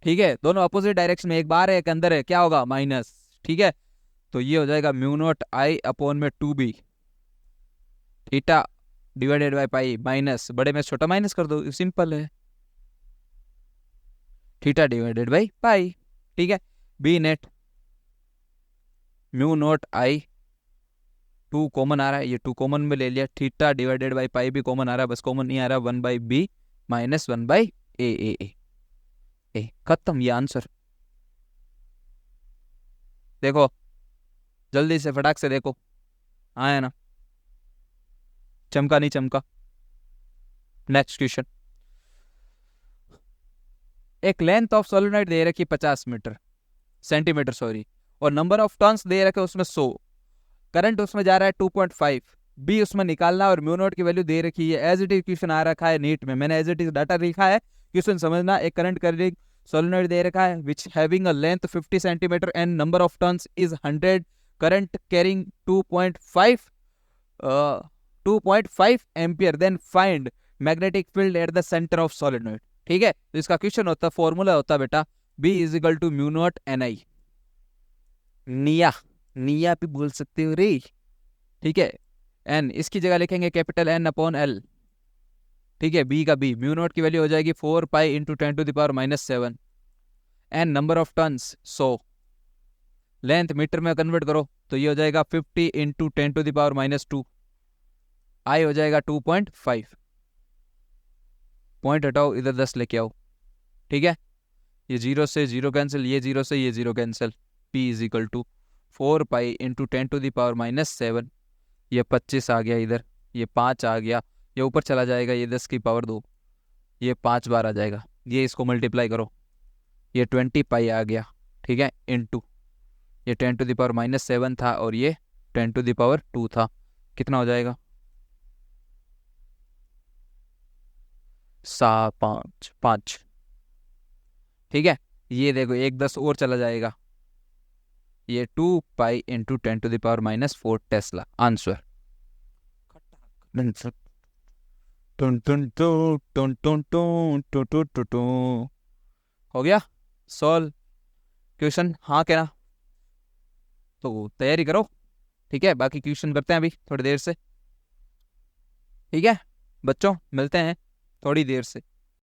ठीक है। दोनों अपोजिट डायरेक्शन में, एक बाहर है एक अंदर है, क्या होगा, माइनस, ठीक है। तो ये हो जाएगा म्यू नॉट आई अपॉन में 2b theta divided by pi, minus बड़े में छोटा माइनस कर दो, सिंपल है, थीटा डिवाइडेड बाय पाई, ठीक है। B net mu not I, 2 common आ रहा है, ये 2 कॉमन में ले लिया, थीटा डिवाइडेड बाय पाई भी कॉमन आ रहा है, बस कॉमन नहीं आ रहा, 1/b माइनस 1/a खत्म, ये आंसर। देखो जल्दी से फटाक से देखो, आया ना, चमका नहीं चमका। नेक्स्ट क्वेश्चन, एक लेंथ ऑफ सोलेनोइड दे रखी 50 मीटर सेंटीमीटर सॉरी, और नंबर ऑफ टर्न्स दे रखे उसमें 100, करंट उसमें जा रहा है 2.5, बी उसमें निकालना और म्यू नॉट की वैल्यू दे रखी है। एज इट इज क्वेश्चन आ रखा है नीट में, मैंने एज इट इज डाटा लिखा है, क्वेश्चन समझना। एक करंट कैरिंग सोलेनोइड दे रखा है which having a length 50 centimetre and number of turns is 100, current carrying 2.5 ampere, then find magnetic field at the centre of solenoid, ठीक है। तो इसका क्वेश्चन होता, फॉर्मूला होता बेटा B is equal to mu naught NI, निया, निया भी बोल सकते हो रे, ठीक है। एन इसकी जगह लिखेंगे कैपिटल N अपॉन L, ठीक है। बी का बी, म्यू नॉट की वैल्यू हो जाएगी 4 pi into 10⁻⁻⁷, N number of turns 100, length metre में कन्वर्ट करो तो ये हो जाएगा 50 इंटू 10⁻², आई हो जाएगा 2.5, पॉइंट हटाओ इधर 10 लेके आओ, ठीक है। ये 0 से 0 कैंसिल, ये 0 से ये 0 cancel, P is equal to 4 pi into 10⁻⁷, ये 25 आ गया इधर, ये 5 आ गया, ये ऊपर चला जाएगा, ये 10 की पावर 2, ये 5 बार आ जाएगा, ये इसको मल्टीप्लाई करो, ये 20 पाई आ गया, ठीक है, इंटू ये 10⁻⁷ था और ये 10⁻2 था, कितना हो जाएगा, 5, ठीक है। ये देखो एक 10 और चला जाएगा, ये 2 पाई इंटू 10⁻⁻4 टेस्ला, आंसर। हो गया सॉल्व क्वेश्चन, हाँ क्या ना, तो तैयारी करो, ठीक है। बाकी क्वेश्चन करते हैं अभी थोड़ी देर से, ठीक है बच्चों, मिलते हैं थोड़ी देर से।